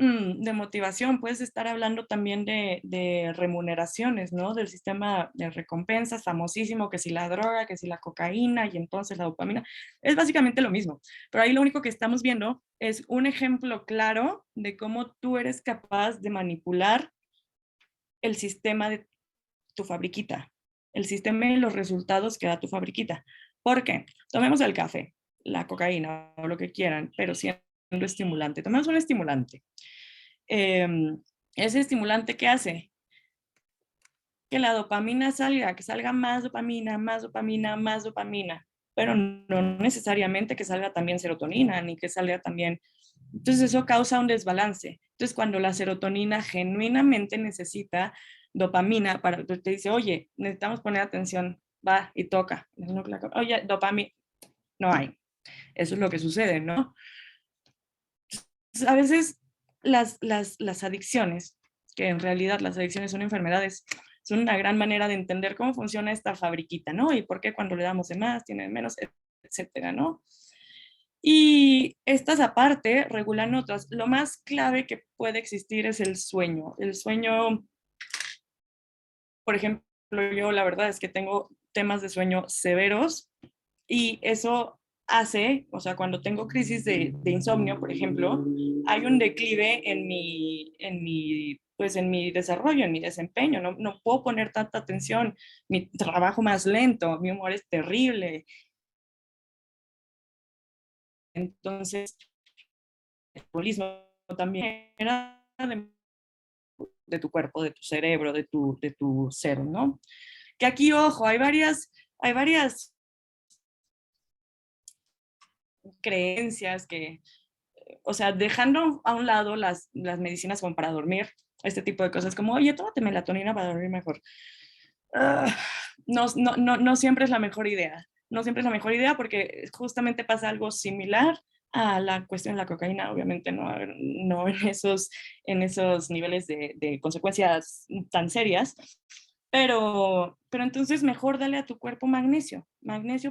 [SPEAKER 2] de motivación, puedes estar hablando también de remuneraciones, ¿no? Del sistema de recompensas famosísimo, que si la droga, que si la cocaína y entonces la dopamina. Es básicamente lo mismo, pero ahí lo único que estamos viendo es un ejemplo claro de cómo tú eres capaz de manipular el sistema de tu fabriquita, el sistema y los resultados que da tu fabriquita. ¿Por qué? Tomemos el café, la cocaína o lo que quieran, pero siendo estimulante. Tomemos un estimulante. Eh, ese estimulante, ¿qué hace? Que la dopamina salga, que salga más dopamina, más dopamina, más dopamina, pero no necesariamente que salga también serotonina, ni que salga también. Entonces eso causa un desbalance. Entonces cuando la serotonina genuinamente necesita dopamina, para, te dice, oye, necesitamos poner atención, va y toca. Oye, dopamina, no hay. Eso es lo que sucede, ¿no? Entonces, a veces las adicciones, que en realidad las adicciones son enfermedades, son una gran manera de entender cómo funciona esta fabriquita, ¿no? Y por qué cuando le damos de más, tiene de menos, etcétera, ¿no? Y estas aparte regulan otras. Lo más clave que puede existir es el sueño. El sueño, por ejemplo, yo la verdad es que tengo temas de sueño severos y eso hace, o sea, cuando tengo crisis de insomnio, por ejemplo, hay un declive pues en mi desarrollo, en mi desempeño, no puedo poner tanta atención, mi trabajo más lento, mi humor es terrible. Entonces, el alcoholismo también era de tu cuerpo, de tu cerebro, de tu ser, ¿no? Que aquí, ojo, hay varias creencias que, o sea, dejando a un lado las medicinas como para dormir, este tipo de cosas, como, oye, tómate melatonina para dormir mejor. Uh, no siempre es la mejor idea. No siempre es la mejor idea porque justamente pasa algo similar a la cuestión de la cocaína, obviamente no en esos niveles de consecuencias tan serias, pero entonces mejor dale a tu cuerpo magnesio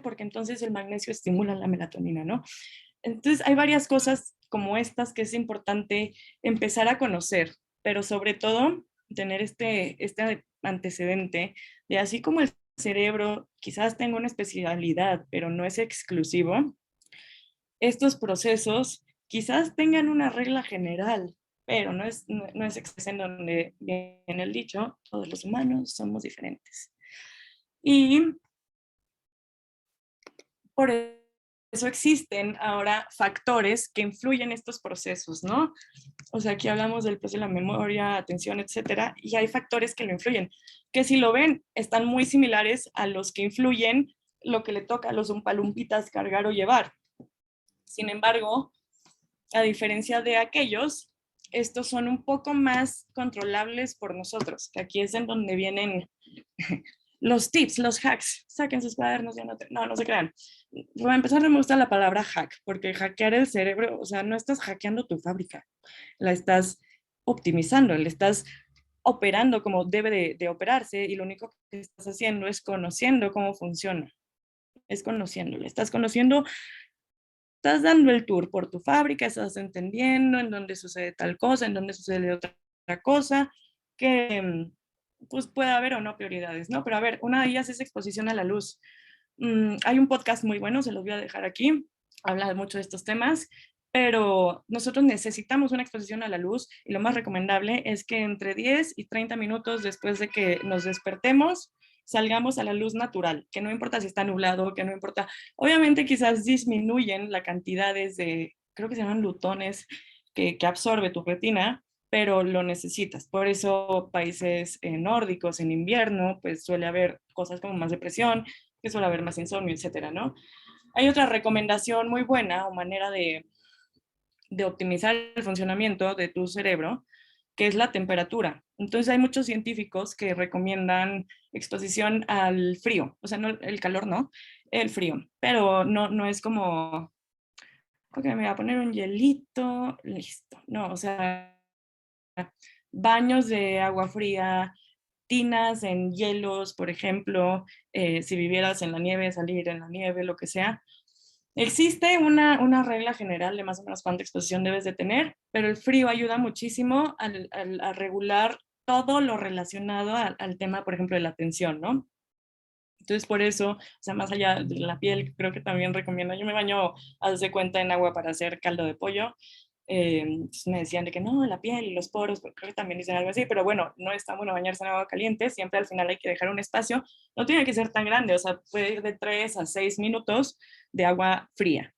[SPEAKER 2] porque entonces el magnesio estimula la melatonina, ¿no? Entonces hay varias cosas como estas que es importante empezar a conocer, pero sobre todo tener este antecedente de así como el cerebro quizás tenga una especialidad, pero no es exclusivo, estos procesos quizás tengan una regla general, pero no es en donde viene el dicho, todos los humanos somos diferentes. Y por eso existen ahora factores que influyen en estos procesos, ¿no? O sea, aquí hablamos del proceso de la memoria, atención, etcétera, y hay factores que lo influyen, que si lo ven, están muy similares a los que influyen lo que le toca a los umpalumpitas cargar o llevar. Sin embargo, a diferencia de aquellos, estos son un poco más controlables por nosotros, que aquí es en donde vienen los tips, los hacks. Saquen sus cuadernos, ya no se crean. Para empezar, me gusta la palabra hack, porque hackear el cerebro, o sea, no estás hackeando tu fábrica, la estás optimizando, le estás operando como debe de operarse y lo único que estás haciendo es conociendo cómo funciona. Es conociéndolo, estás conociendo, estás dando el tour por tu fábrica, estás entendiendo en dónde sucede tal cosa, en dónde sucede otra cosa, que pues puede haber o no prioridades, ¿no? Pero a ver, una de ellas es exposición a la luz. Hay un podcast muy bueno, se los voy a dejar aquí, habla mucho de estos temas, pero nosotros necesitamos una exposición a la luz y lo más recomendable es que entre 10 y 30 minutos después de que nos despertemos, salgamos a la luz natural, que no importa si está nublado, que no importa, obviamente quizás disminuyen la cantidades de, creo que se llaman lutones, que absorbe tu retina, pero lo necesitas. Por eso países nórdicos en invierno, pues suele haber cosas como más depresión, que suele haber más insomnio, etcétera, ¿no? Hay otra recomendación muy buena o manera de optimizar el funcionamiento de tu cerebro, que es la temperatura. Entonces hay muchos científicos que recomiendan exposición al frío, o sea, no, el calor no, el frío, pero no es como, ok, me voy a poner un hielito, listo, no, o sea, baños de agua fría, tinas en hielos, por ejemplo, si vivieras en la nieve, salir en la nieve, lo que sea. Existe una regla general de más o menos cuánta exposición debes de tener, pero el frío ayuda muchísimo a regular todo lo relacionado al tema, por ejemplo, de la atención, ¿no? Entonces, por eso, o sea, más allá de la piel, creo que también recomiendo, yo me baño, haz de cuenta, en agua para hacer caldo de pollo. Me decían de que no, la piel y los poros, creo que también dicen algo así, pero bueno, no está bueno bañarse en agua caliente, siempre al final hay que dejar un espacio, no tiene que ser tan grande, o sea, puede ir de 3 a 6 minutos de agua fría,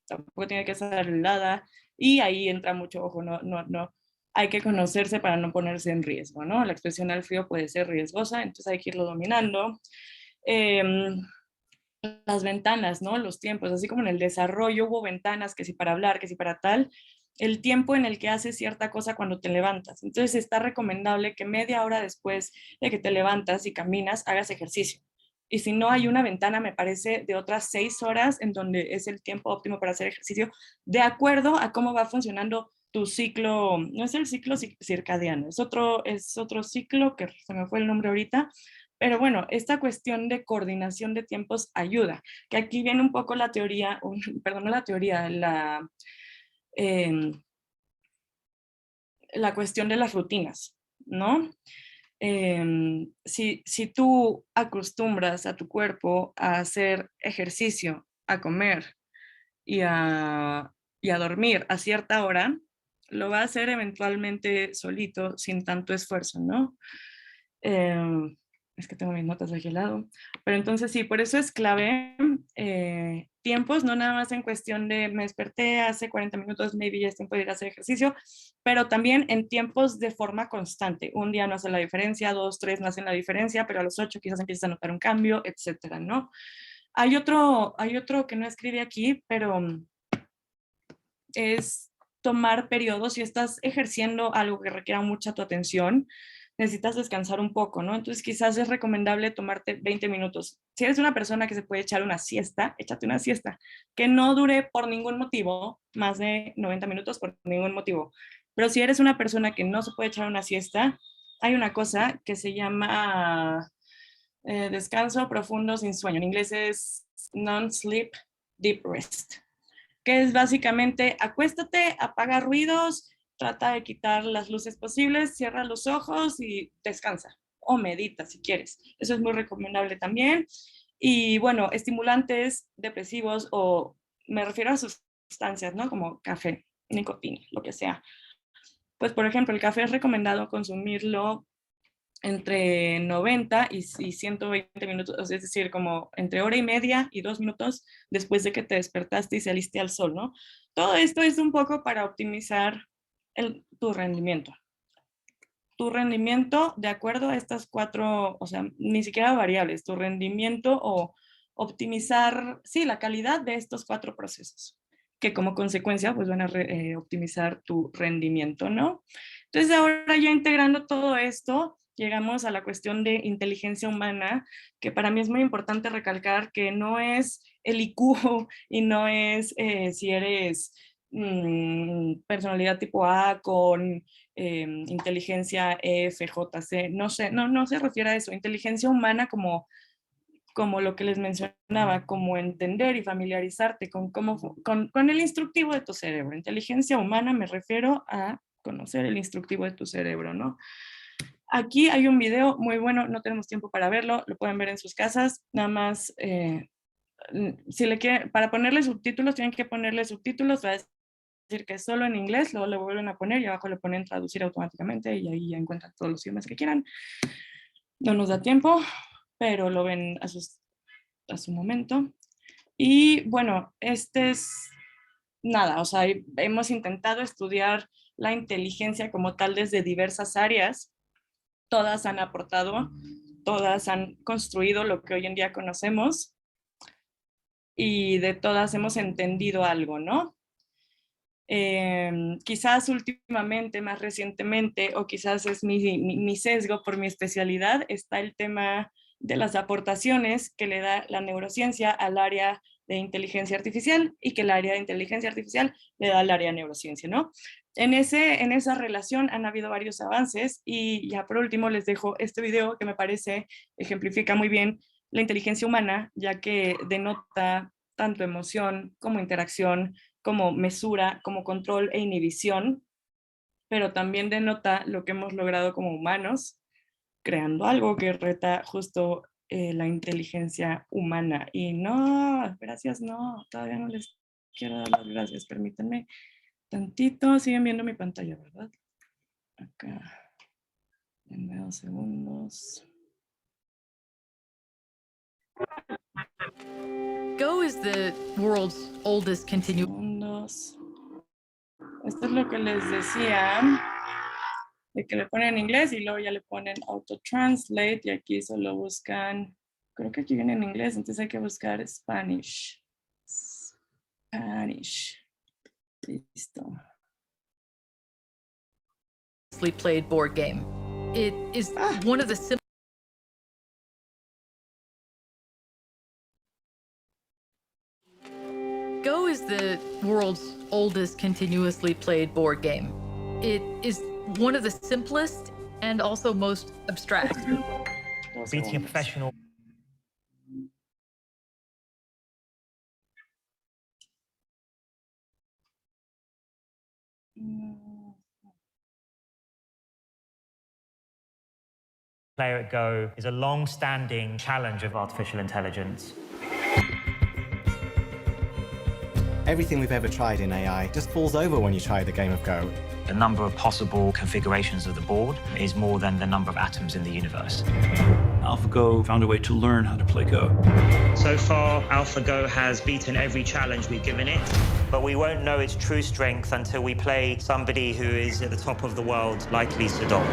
[SPEAKER 2] tampoco tiene que estar helada, y ahí entra mucho ojo, no, hay que conocerse para no ponerse en riesgo, ¿no? La exposición al frío puede ser riesgosa, entonces hay que irlo dominando. Eh, las ventanas, ¿no? Los tiempos, así como en el desarrollo hubo ventanas, que si para hablar, que si para tal, el tiempo en el que haces cierta cosa cuando te levantas. Entonces está recomendable que media hora después de que te levantas y caminas, hagas ejercicio. Y si no hay una ventana, me parece, de otras 6 horas en donde es el tiempo óptimo para hacer ejercicio, de acuerdo a cómo va funcionando tu ciclo, no es el ciclo circadiano, es otro ciclo que se me fue el nombre ahorita, pero bueno, esta cuestión de coordinación de tiempos ayuda, que aquí viene un poco la teoría, perdón, no la teoría, eh, la cuestión de las rutinas, ¿no? Si tú acostumbras a tu cuerpo a hacer ejercicio, a comer, y a dormir a cierta hora, lo va a hacer eventualmente solito, sin tanto esfuerzo, ¿no? Es que tengo mis notas aquí al lado. Pero entonces sí, por eso es clave tiempos, no nada más en cuestión de me desperté hace 40 minutos, maybe ya es tiempo de ir a hacer ejercicio, pero también en tiempos de forma constante. Un día no hace la diferencia, 2, 3 no hacen la diferencia, pero a los 8 quizás empiezas a notar un cambio, etcétera, ¿no? Hay otro que no escribí aquí, pero es tomar periodos. Si estás ejerciendo algo que requiera mucha tu atención, necesitas descansar un poco, ¿no? Entonces quizás es recomendable tomarte 20 minutos. Si eres una persona que se puede echar una siesta, échate una siesta, que no dure por ningún motivo más de 90 minutos, por ningún motivo. Pero si eres una persona que no se puede echar una siesta, hay una cosa que se llama descanso profundo sin sueño. En inglés es non-sleep deep rest, que es básicamente acuéstate, apaga ruidos, trata de quitar las luces posibles, cierra los ojos y descansa o medita si quieres. Eso es muy recomendable también. Y bueno, estimulantes depresivos, o me refiero a sustancias, ¿no? Como café, nicotina, lo que sea. Pues por ejemplo, el café es recomendado consumirlo entre 90 y 120 minutos, es decir, como entre hora y media y 2 minutos después de que te despertaste y saliste al sol, ¿no? Todo esto es un poco para optimizar tu rendimiento. Tu rendimiento de acuerdo a estas 4, o sea, ni siquiera variables, tu rendimiento o optimizar, sí, la calidad de estos 4 procesos, que como consecuencia pues van a optimizar tu rendimiento, ¿no? Entonces ahora ya integrando todo esto, llegamos a la cuestión de inteligencia humana, que para mí es muy importante recalcar que no es el IQ y no es si eres personalidad tipo A con inteligencia EFJC, no sé, no se refiere a eso. Inteligencia humana como lo que les mencionaba, como entender y familiarizarte con el instructivo de tu cerebro. Inteligencia humana me refiero a conocer el instructivo de tu cerebro, ¿no? Aquí hay un video muy bueno, no tenemos tiempo para verlo, lo pueden ver en sus casas, nada más, si le quieren, para ponerle subtítulos, tienen que ponerle subtítulos, va a decir que es solo en inglés, luego le vuelven a poner y abajo le ponen traducir automáticamente y ahí ya encuentran todos los idiomas que quieran. No nos da tiempo, pero lo ven a su momento. Y bueno, este es nada, o sea, hemos intentado estudiar la inteligencia como tal desde diversas áreas. Todas han aportado, todas han construido lo que hoy en día conocemos y de todas hemos entendido algo, ¿no? Quizás últimamente, más recientemente, o quizás es mi sesgo por mi especialidad, está el tema de las aportaciones que le da la neurociencia al área de inteligencia artificial y que el área de inteligencia artificial le da al área de neurociencia, ¿no? En esa relación han habido varios avances y ya por último les dejo este video que me parece ejemplifica muy bien la inteligencia humana, ya que denota tanto emoción como interacción, como mesura, como control e inhibición, pero también denota lo que hemos logrado como humanos, creando algo que reta justo la inteligencia humana. Y no, gracias, no, todavía no les quiero dar las gracias, permítanme tantito, siguen viendo mi pantalla, ¿verdad? Acá, denme 2 segundos.
[SPEAKER 3] Go is the world's oldest continuous.
[SPEAKER 2] Segundos. Esto es lo que les decía, de que le ponen en inglés y luego ya le ponen auto translate y aquí solo buscan, creo que aquí viene en inglés, entonces hay que buscar Spanish. Spanish. Listo.
[SPEAKER 3] Played board game. It is one of the simple. Go is the world's oldest continuously played board game. It is one of the simplest and also most abstract.
[SPEAKER 4] Beating a professional. Player at Go is a long-standing challenge of artificial intelligence.
[SPEAKER 5] Everything we've ever tried in AI just falls over when you try the game of Go.
[SPEAKER 4] The number of possible configurations of the board is more than the number of atoms in the universe.
[SPEAKER 6] AlphaGo found a way to learn how to play Go.
[SPEAKER 4] So far, AlphaGo has beaten every challenge we've given it, but we won't know its true strength until we play somebody who is at the top of the world, like Lee Sedol.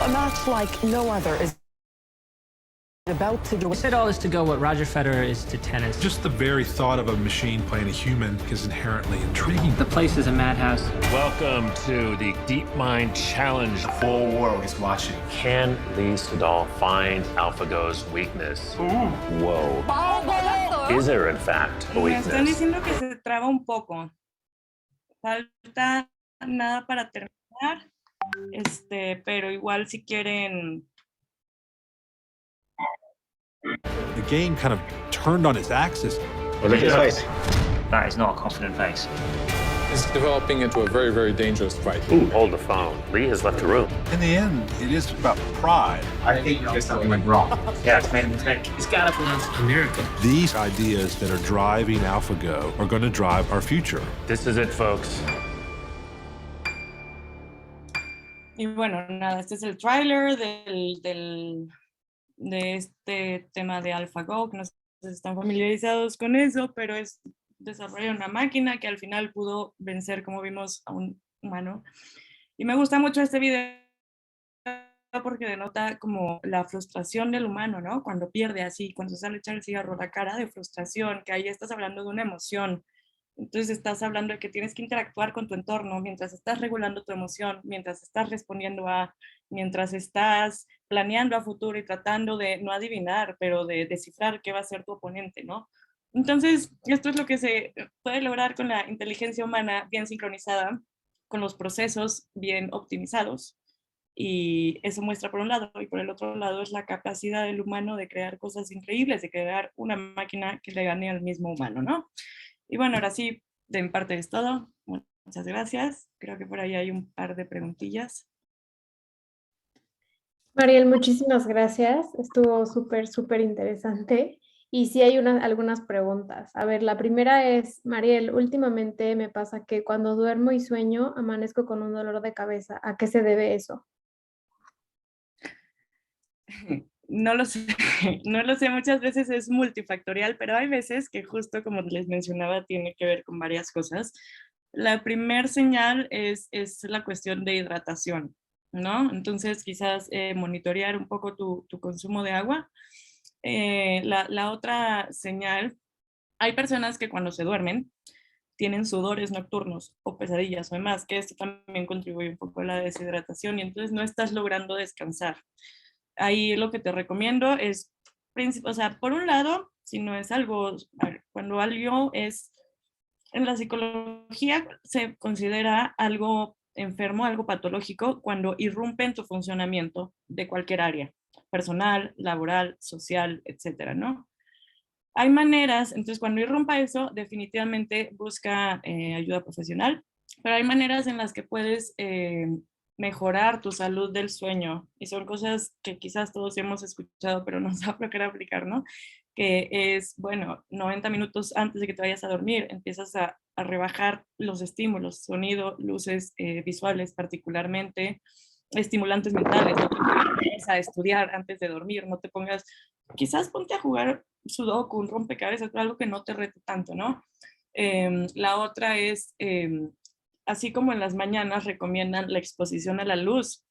[SPEAKER 7] A match like no other is about to do.
[SPEAKER 8] Sedol is to Go what Roger Federer is to tennis.
[SPEAKER 9] Just the very thought of a machine playing a human is inherently intriguing.
[SPEAKER 8] The place is a madhouse.
[SPEAKER 10] Welcome to the DeepMind Challenge.
[SPEAKER 11] The whole world is watching.
[SPEAKER 10] Can Lee Sedol find AlphaGo's weakness? Whoa. Is there, in fact, a
[SPEAKER 2] Me están
[SPEAKER 10] weakness?
[SPEAKER 2] diciendo que se traba un poco. Falta nada para terminar. Pero igual si quieren.
[SPEAKER 9] The game kind of turned on its axis.
[SPEAKER 11] Look at his face.
[SPEAKER 4] That is not a confident face.
[SPEAKER 12] It's developing into a very, very dangerous fight.
[SPEAKER 10] Ooh, hold the phone. Lee has left the room.
[SPEAKER 9] In the end, it is about pride.
[SPEAKER 11] I think just something went wrong.
[SPEAKER 4] Yeah, it's made a mistake.
[SPEAKER 8] He's got to pronounce America.
[SPEAKER 9] These ideas that are driving AlphaGo are going to drive our future.
[SPEAKER 10] This is it, folks.
[SPEAKER 2] Y bueno, nada, este es el tráiler de este tema de AlphaGo, que no sé si están familiarizados con eso, pero es desarrollar una máquina que al final pudo vencer, como vimos, a un humano. Y me gusta mucho este video porque denota como la frustración del humano, ¿no? Cuando pierde así, cuando se sale a echar el cigarro, la cara de frustración, que ahí estás hablando de una emoción. Entonces estás hablando de que tienes que interactuar con tu entorno mientras estás regulando tu emoción, mientras estás respondiendo mientras estás planeando a futuro y tratando de no adivinar, pero de descifrar qué va a ser tu oponente, ¿no? Entonces, esto es lo que se puede lograr con la inteligencia humana bien sincronizada, con los procesos bien optimizados. Y eso muestra por un lado, y por el otro lado es la capacidad del humano de crear cosas increíbles, de crear una máquina que le gane al mismo humano, ¿no? Y bueno, ahora sí, de mi parte es todo. Muchas gracias. Creo que por ahí hay un par de preguntillas.
[SPEAKER 13] Mariel, muchísimas gracias. Estuvo súper interesante. Y sí hay algunas preguntas. A ver, la primera es, Mariel, últimamente me pasa que cuando duermo y sueño, amanezco con un dolor de cabeza. ¿A qué se debe eso?
[SPEAKER 2] No lo sé, no lo sé, muchas veces es multifactorial, pero hay veces que justo como les mencionaba tiene que ver con varias cosas. La primer señal es la cuestión de hidratación, ¿no? Entonces quizás monitorear un poco tu consumo de agua. La otra señal, hay personas que cuando se duermen tienen sudores nocturnos o pesadillas o demás, que esto también contribuye un poco a la deshidratación y entonces no estás logrando descansar. Ahí lo que te recomiendo es, o sea, por un lado, si no es algo, cuando algo es, en la psicología se considera algo enfermo, algo patológico, cuando irrumpe en tu funcionamiento de cualquier área, personal, laboral, social, etcétera, ¿no? Hay maneras, entonces cuando irrumpa eso, definitivamente busca ayuda profesional, pero hay maneras en las que puedes mejorar tu salud del sueño y son cosas que quizás todos hemos escuchado pero no sabemos qué aplicar, ¿no? Que es, bueno, 90 minutos antes de que te vayas a dormir empiezas a rebajar los estímulos, sonido, luces visuales particularmente, estimulantes mentales, no te pongas a estudiar antes de dormir, no te pongas, quizás ponte a jugar sudoku, un rompecabezas, algo que no te rete tanto, ¿no? La otra es así como en las mañanas recomiendan la exposición a la luz,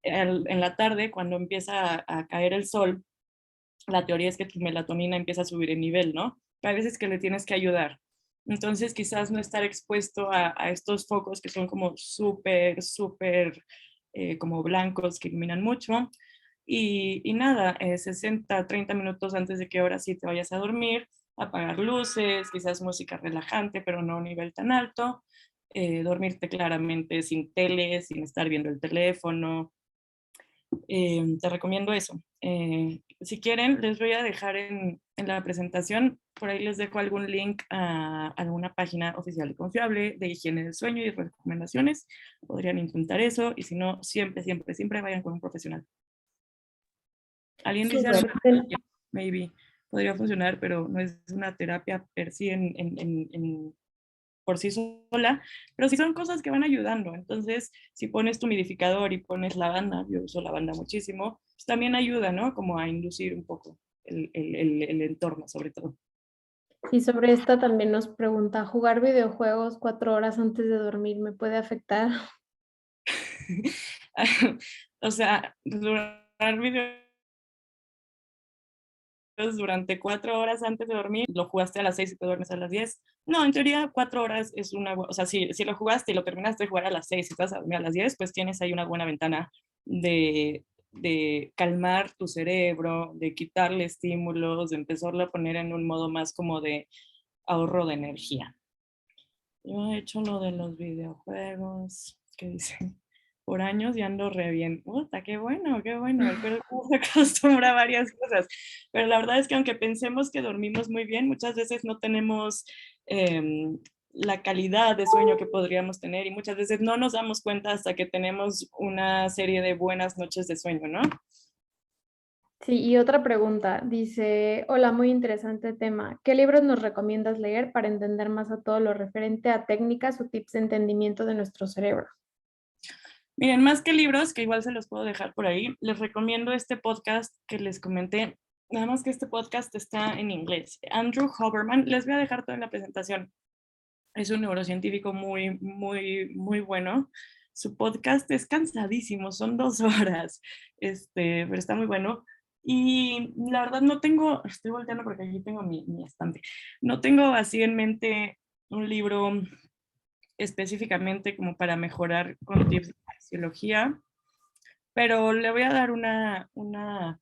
[SPEAKER 2] en la tarde cuando empieza a caer el sol, la teoría es que tu melatonina empieza a subir en nivel, ¿no? Hay veces que le tienes que ayudar. Entonces quizás no estar expuesto a estos focos que son como súper como blancos que iluminan mucho. Y nada, 60, 30 minutos antes de que ahora sí te vayas a dormir, apagar luces, quizás música relajante, pero no a un nivel tan alto. Dormirte claramente sin tele, sin estar viendo el teléfono. Te recomiendo eso. Si quieren, les voy a dejar en la presentación, por ahí les dejo algún link a alguna página oficial y confiable de higiene del sueño y recomendaciones. Podrían intentar eso y si no, siempre vayan con un profesional. Alguien dice algo, maybe podría funcionar, pero no es una terapia per sí por sí sola, pero sí son cosas que van ayudando. Entonces, si pones tu humidificador y pones lavanda, yo uso lavanda muchísimo, pues también ayuda, ¿no? Como a inducir un poco el entorno, sobre todo.
[SPEAKER 13] Y sobre esta también nos pregunta, ¿jugar videojuegos 4 horas antes de dormir me puede afectar?
[SPEAKER 2] O sea, jugar videojuegos durante 4 horas antes de dormir, lo jugaste a las 6 y te duermes a las 10. No, en teoría 4 horas es una, o sea, si lo jugaste y lo terminaste de jugar a las 6 y te vas a dormir a las 10, pues tienes ahí una buena ventana de calmar tu cerebro, de quitarle estímulos, de empezarlo a poner en un modo más como de ahorro de energía. Yo he hecho lo de los videojuegos, ¿qué dicen? Por años y ando re bien. Puta, qué bueno, qué bueno. El cuerpo se acostumbra a varias cosas. Pero la verdad es que aunque pensemos que dormimos muy bien, muchas veces no tenemos la calidad de sueño que podríamos tener y muchas veces no nos damos cuenta hasta que tenemos una serie de buenas noches de sueño, ¿no?
[SPEAKER 13] Sí, y otra pregunta, dice, hola, muy interesante tema. ¿Qué libros nos recomiendas leer para entender más a todo lo referente a técnicas o tips de entendimiento de nuestro cerebro?
[SPEAKER 2] Miren, más que libros, que igual se los puedo dejar por ahí, les recomiendo este podcast que les comenté. Nada más que este podcast está en inglés. Andrew Huberman, les voy a dejar toda la presentación. Es un neurocientífico muy, muy, muy bueno. Su podcast es cansadísimo, son 2 horas, pero está muy bueno. Y la verdad no tengo, estoy volteando porque aquí tengo mi estante, no tengo así en mente un libro específicamente como para mejorar con tips de fisiología, pero le voy a dar una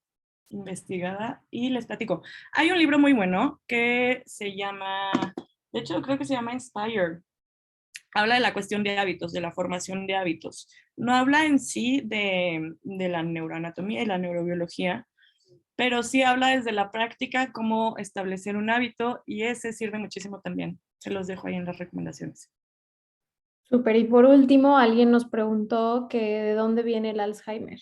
[SPEAKER 2] investigada y les platico. Hay un libro muy bueno que se llama, de hecho creo que se llama Inspire. Habla de la cuestión de hábitos, de la formación de hábitos. No habla en sí de la neuroanatomía y la neurobiología, pero sí habla desde la práctica cómo establecer un hábito y ese sirve muchísimo también. Se los dejo ahí en las recomendaciones.
[SPEAKER 13] Súper, y por último, alguien nos preguntó que de dónde viene el Alzheimer.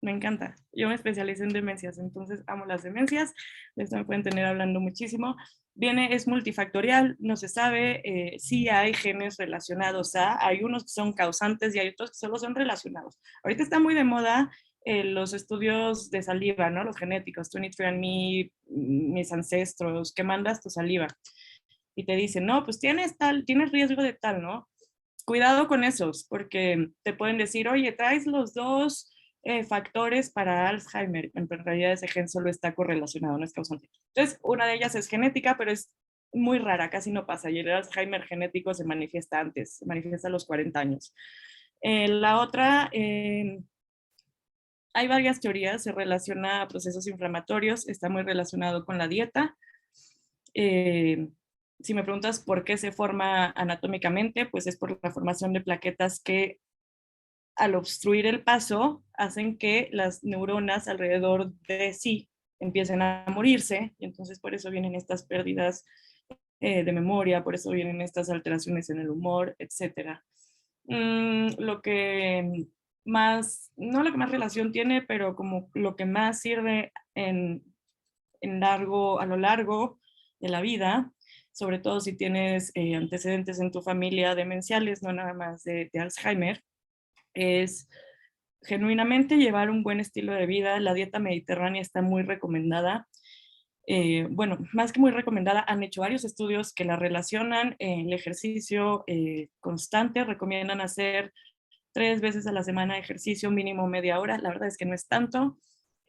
[SPEAKER 2] Me encanta. Yo me especializo en demencias, entonces amo las demencias. De esto me pueden tener hablando muchísimo. Es multifactorial, no se sabe. Sí hay genes relacionados hay unos que son causantes y hay otros que solo son relacionados. Ahorita está muy de moda los estudios de saliva, ¿no? Los genéticos, 23andMe, mis ancestros, que mandas tu saliva. Y te dicen, no, pues tienes riesgo de tal, ¿no? Cuidado con esos, porque te pueden decir, oye, traes los 2 factores para Alzheimer. En realidad ese gen solo está correlacionado, no es causante. Entonces, una de ellas es genética, pero es muy rara, casi no pasa. Y el Alzheimer genético se manifiesta antes, se manifiesta a los 40 años. La otra, hay varias teorías, se relaciona a procesos inflamatorios, está muy relacionado con la dieta. Si me preguntas por qué se forma anatómicamente, pues es por la formación de plaquetas que al obstruir el paso hacen que las neuronas alrededor de sí empiecen a morirse y entonces por eso vienen estas pérdidas de memoria, por eso vienen estas alteraciones en el humor, etc. Lo que más, no lo que más relación tiene, pero como lo que más sirve a lo largo de la vida, sobre todo si tienes antecedentes en tu familia demenciales, no nada más de Alzheimer, es genuinamente llevar un buen estilo de vida. La dieta mediterránea está muy recomendada. Bueno, más que muy recomendada, han hecho varios estudios que la relacionan. El ejercicio constante, recomiendan hacer 3 veces a la semana ejercicio, mínimo media hora. La verdad es que no es tanto.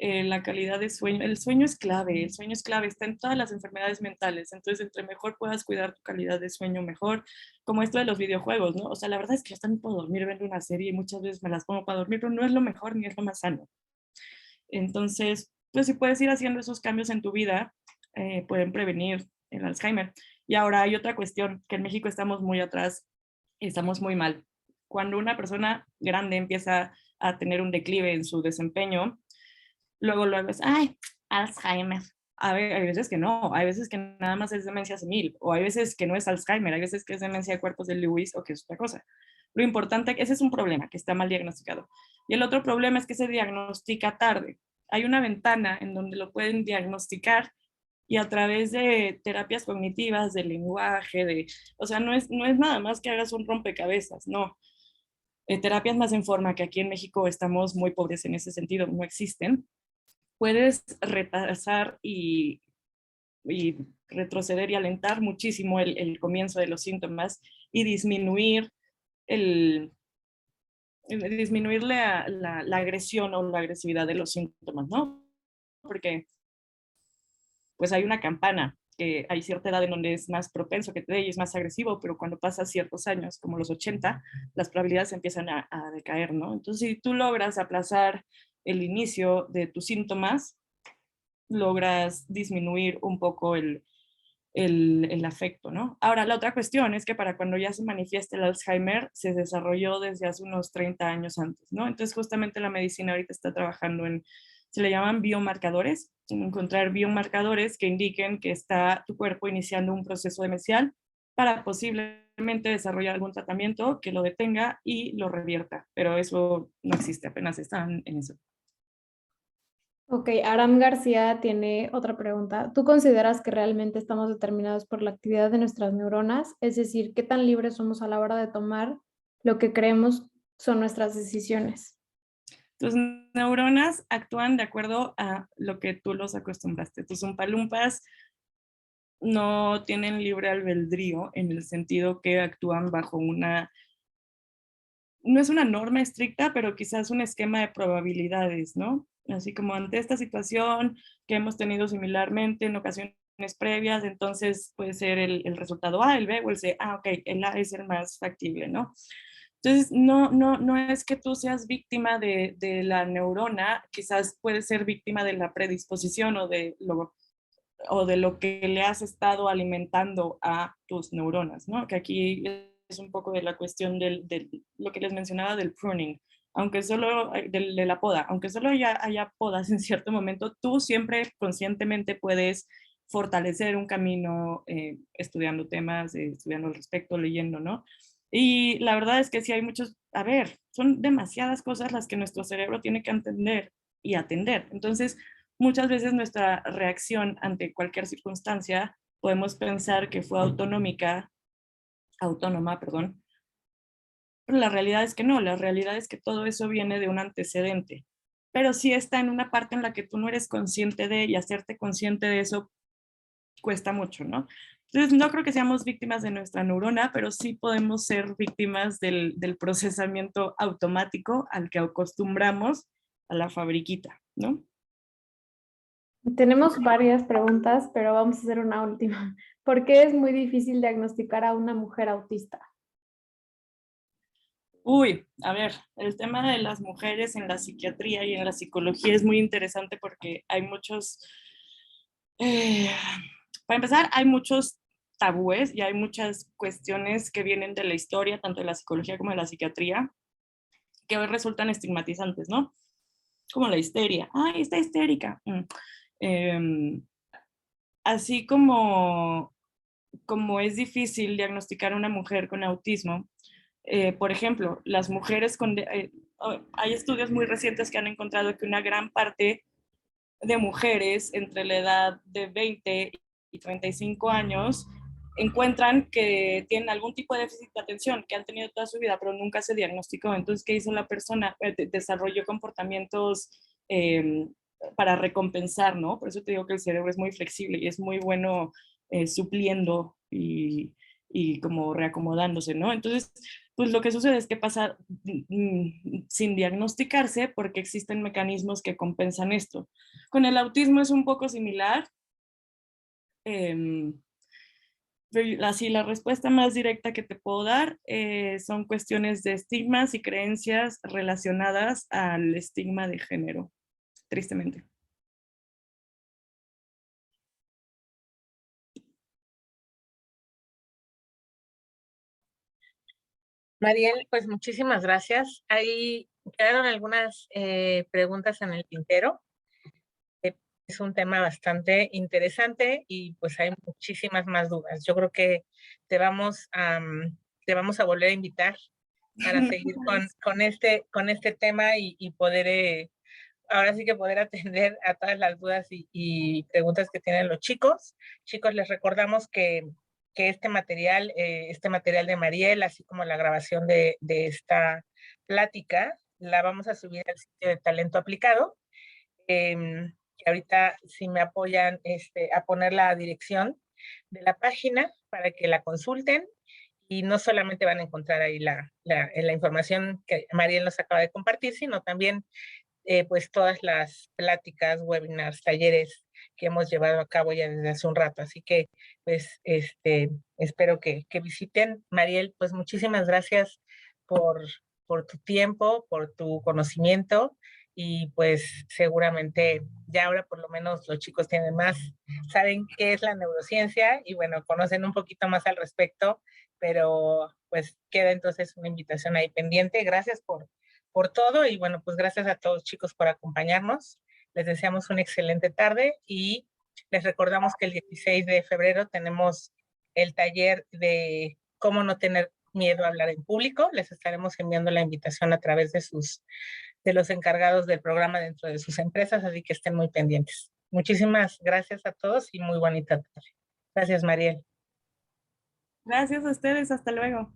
[SPEAKER 2] La calidad de sueño, el sueño es clave, está en todas las enfermedades mentales, entonces entre mejor puedas cuidar tu calidad de sueño, mejor, como esto de los videojuegos, ¿no? O sea, la verdad es que yo también puedo dormir viendo una serie y muchas veces me las pongo para dormir, pero no es lo mejor ni es lo más sano. Entonces, pues si puedes ir haciendo esos cambios en tu vida, pueden prevenir el Alzheimer. Y ahora hay otra cuestión, que en México estamos muy atrás, estamos muy mal. Cuando una persona grande empieza a tener un declive en su desempeño, luego es, ay, Alzheimer. A ver, hay veces que no, hay veces que nada más es demencia senil, o hay veces que no es Alzheimer, hay veces que es demencia de cuerpos de Lewis o que es otra cosa. Lo importante, ese es un problema, que está mal diagnosticado. Y el otro problema es que se diagnostica tarde. Hay una ventana en donde lo pueden diagnosticar y a través de terapias cognitivas, de lenguaje, o sea, no es nada más que hagas un rompecabezas, no. Terapias más en forma, que aquí en México estamos muy pobres en ese sentido, no existen. Puedes retrasar y retroceder y alentar muchísimo el comienzo de los síntomas y disminuir la agresión o la agresividad de los síntomas, ¿no? Porque pues hay una campana, que hay cierta edad en donde es más propenso que te dé y es más agresivo, pero cuando pasas ciertos años, como los 80, las probabilidades empiezan a decaer, ¿no? Entonces, si tú logras aplazar el inicio de tus síntomas, logras disminuir un poco el afecto, ¿no? Ahora, la otra cuestión es que para cuando ya se manifiesta el Alzheimer, se desarrolló desde hace unos 30 años antes, ¿no? Entonces, justamente la medicina ahorita está trabajando se le llaman biomarcadores, encontrar biomarcadores que indiquen que está tu cuerpo iniciando un proceso demencial para posiblemente desarrollar algún tratamiento que lo detenga y lo revierta, pero eso no existe, apenas están en eso.
[SPEAKER 13] Ok, Aram García tiene otra pregunta. ¿Tú consideras que realmente estamos determinados por la actividad de nuestras neuronas? Es decir, ¿qué tan libres somos a la hora de tomar lo que creemos son nuestras decisiones?
[SPEAKER 2] Tus neuronas actúan de acuerdo a lo que tú los acostumbraste. Tus umpalumpas no tienen libre albedrío en el sentido que actúan bajo no es una norma estricta, pero quizás un esquema de probabilidades, ¿no? Así como ante esta situación que hemos tenido similarmente en ocasiones previas, entonces puede ser el resultado A, el B o el C. Ah, ok, el A es el más factible, ¿no? Entonces, no es que tú seas víctima de la neurona, quizás puedes ser víctima de la predisposición o de lo que le has estado alimentando a tus neuronas, ¿no? Que aquí es un poco de la cuestión de lo que les mencionaba del pruning, aunque solo, de la poda, aunque solo haya podas en cierto momento, tú siempre conscientemente puedes fortalecer un camino estudiando temas, estudiando al respecto, leyendo, ¿no? Y la verdad es que sí hay son demasiadas cosas las que nuestro cerebro tiene que entender y atender. Entonces, muchas veces nuestra reacción ante cualquier circunstancia podemos pensar que fue autónoma, perdón. Pero la realidad es que no, la realidad es que todo eso viene de un antecedente. Pero sí está en una parte en la que tú no eres consciente de, y hacerte consciente de eso cuesta mucho, ¿no? Entonces, no creo que seamos víctimas de nuestra neurona, pero sí podemos ser víctimas del procesamiento automático al que acostumbramos a la fabriquita, ¿no?
[SPEAKER 13] Tenemos varias preguntas, pero vamos a hacer una última. ¿Por qué es muy difícil diagnosticar a una mujer autista?
[SPEAKER 2] Uy, a ver, el tema de las mujeres en la psiquiatría y en la psicología es muy interesante porque hay muchos... para empezar, hay muchos tabúes y hay muchas cuestiones que vienen de la historia, tanto de la psicología como de la psiquiatría, que hoy resultan estigmatizantes, ¿no? Como la histeria. ¡Ay, está histérica! Así como es difícil diagnosticar a una mujer con autismo, por ejemplo, las mujeres hay estudios muy recientes que han encontrado que una gran parte de mujeres entre la edad de 20 y 35 años encuentran que tienen algún tipo de déficit de atención que han tenido toda su vida, pero nunca se diagnosticó. Entonces, ¿qué hizo la persona? Desarrolló comportamientos para recompensar, ¿no? Por eso te digo que el cerebro es muy flexible y es muy bueno supliendo y como reacomodándose, ¿no? Entonces, pues lo que sucede es que pasa sin diagnosticarse porque existen mecanismos que compensan esto. Con el autismo es un poco similar. Así, la respuesta más directa que te puedo dar son cuestiones de estigmas y creencias relacionadas al estigma de género, tristemente.
[SPEAKER 1] Mariel, pues muchísimas gracias. Ahí quedaron algunas preguntas en el tintero. Es un tema bastante interesante y pues hay muchísimas más dudas. Yo creo que te vamos a volver a invitar para seguir con este tema y poder ahora sí que poder atender a todas las dudas y preguntas que tienen los chicos. Chicos, les recordamos que este material de Mariel, así como la grabación de esta plática, la vamos a subir al sitio de Talento Aplicado. Que ahorita si me apoyan a poner la dirección de la página para que la consulten, y no solamente van a encontrar ahí la información que Mariel nos acaba de compartir, sino también pues todas las pláticas, webinars, talleres que hemos llevado a cabo ya desde hace un rato. Así que pues espero que visiten. Mariel, pues muchísimas gracias por tu tiempo, por tu conocimiento, y pues seguramente ya ahora por lo menos los chicos saben qué es la neurociencia y bueno, conocen un poquito más al respecto, pero pues queda entonces una invitación ahí pendiente. Gracias por todo, y bueno, pues gracias a todos chicos por acompañarnos. Les deseamos una excelente tarde y les recordamos que el 16 de febrero tenemos el taller de cómo no tener miedo a hablar en público. Les estaremos enviando la invitación a través de los encargados del programa dentro de sus empresas, así que estén muy pendientes. Muchísimas gracias a todos y muy bonita tarde. Gracias, Mariel.
[SPEAKER 2] Gracias a ustedes, hasta luego.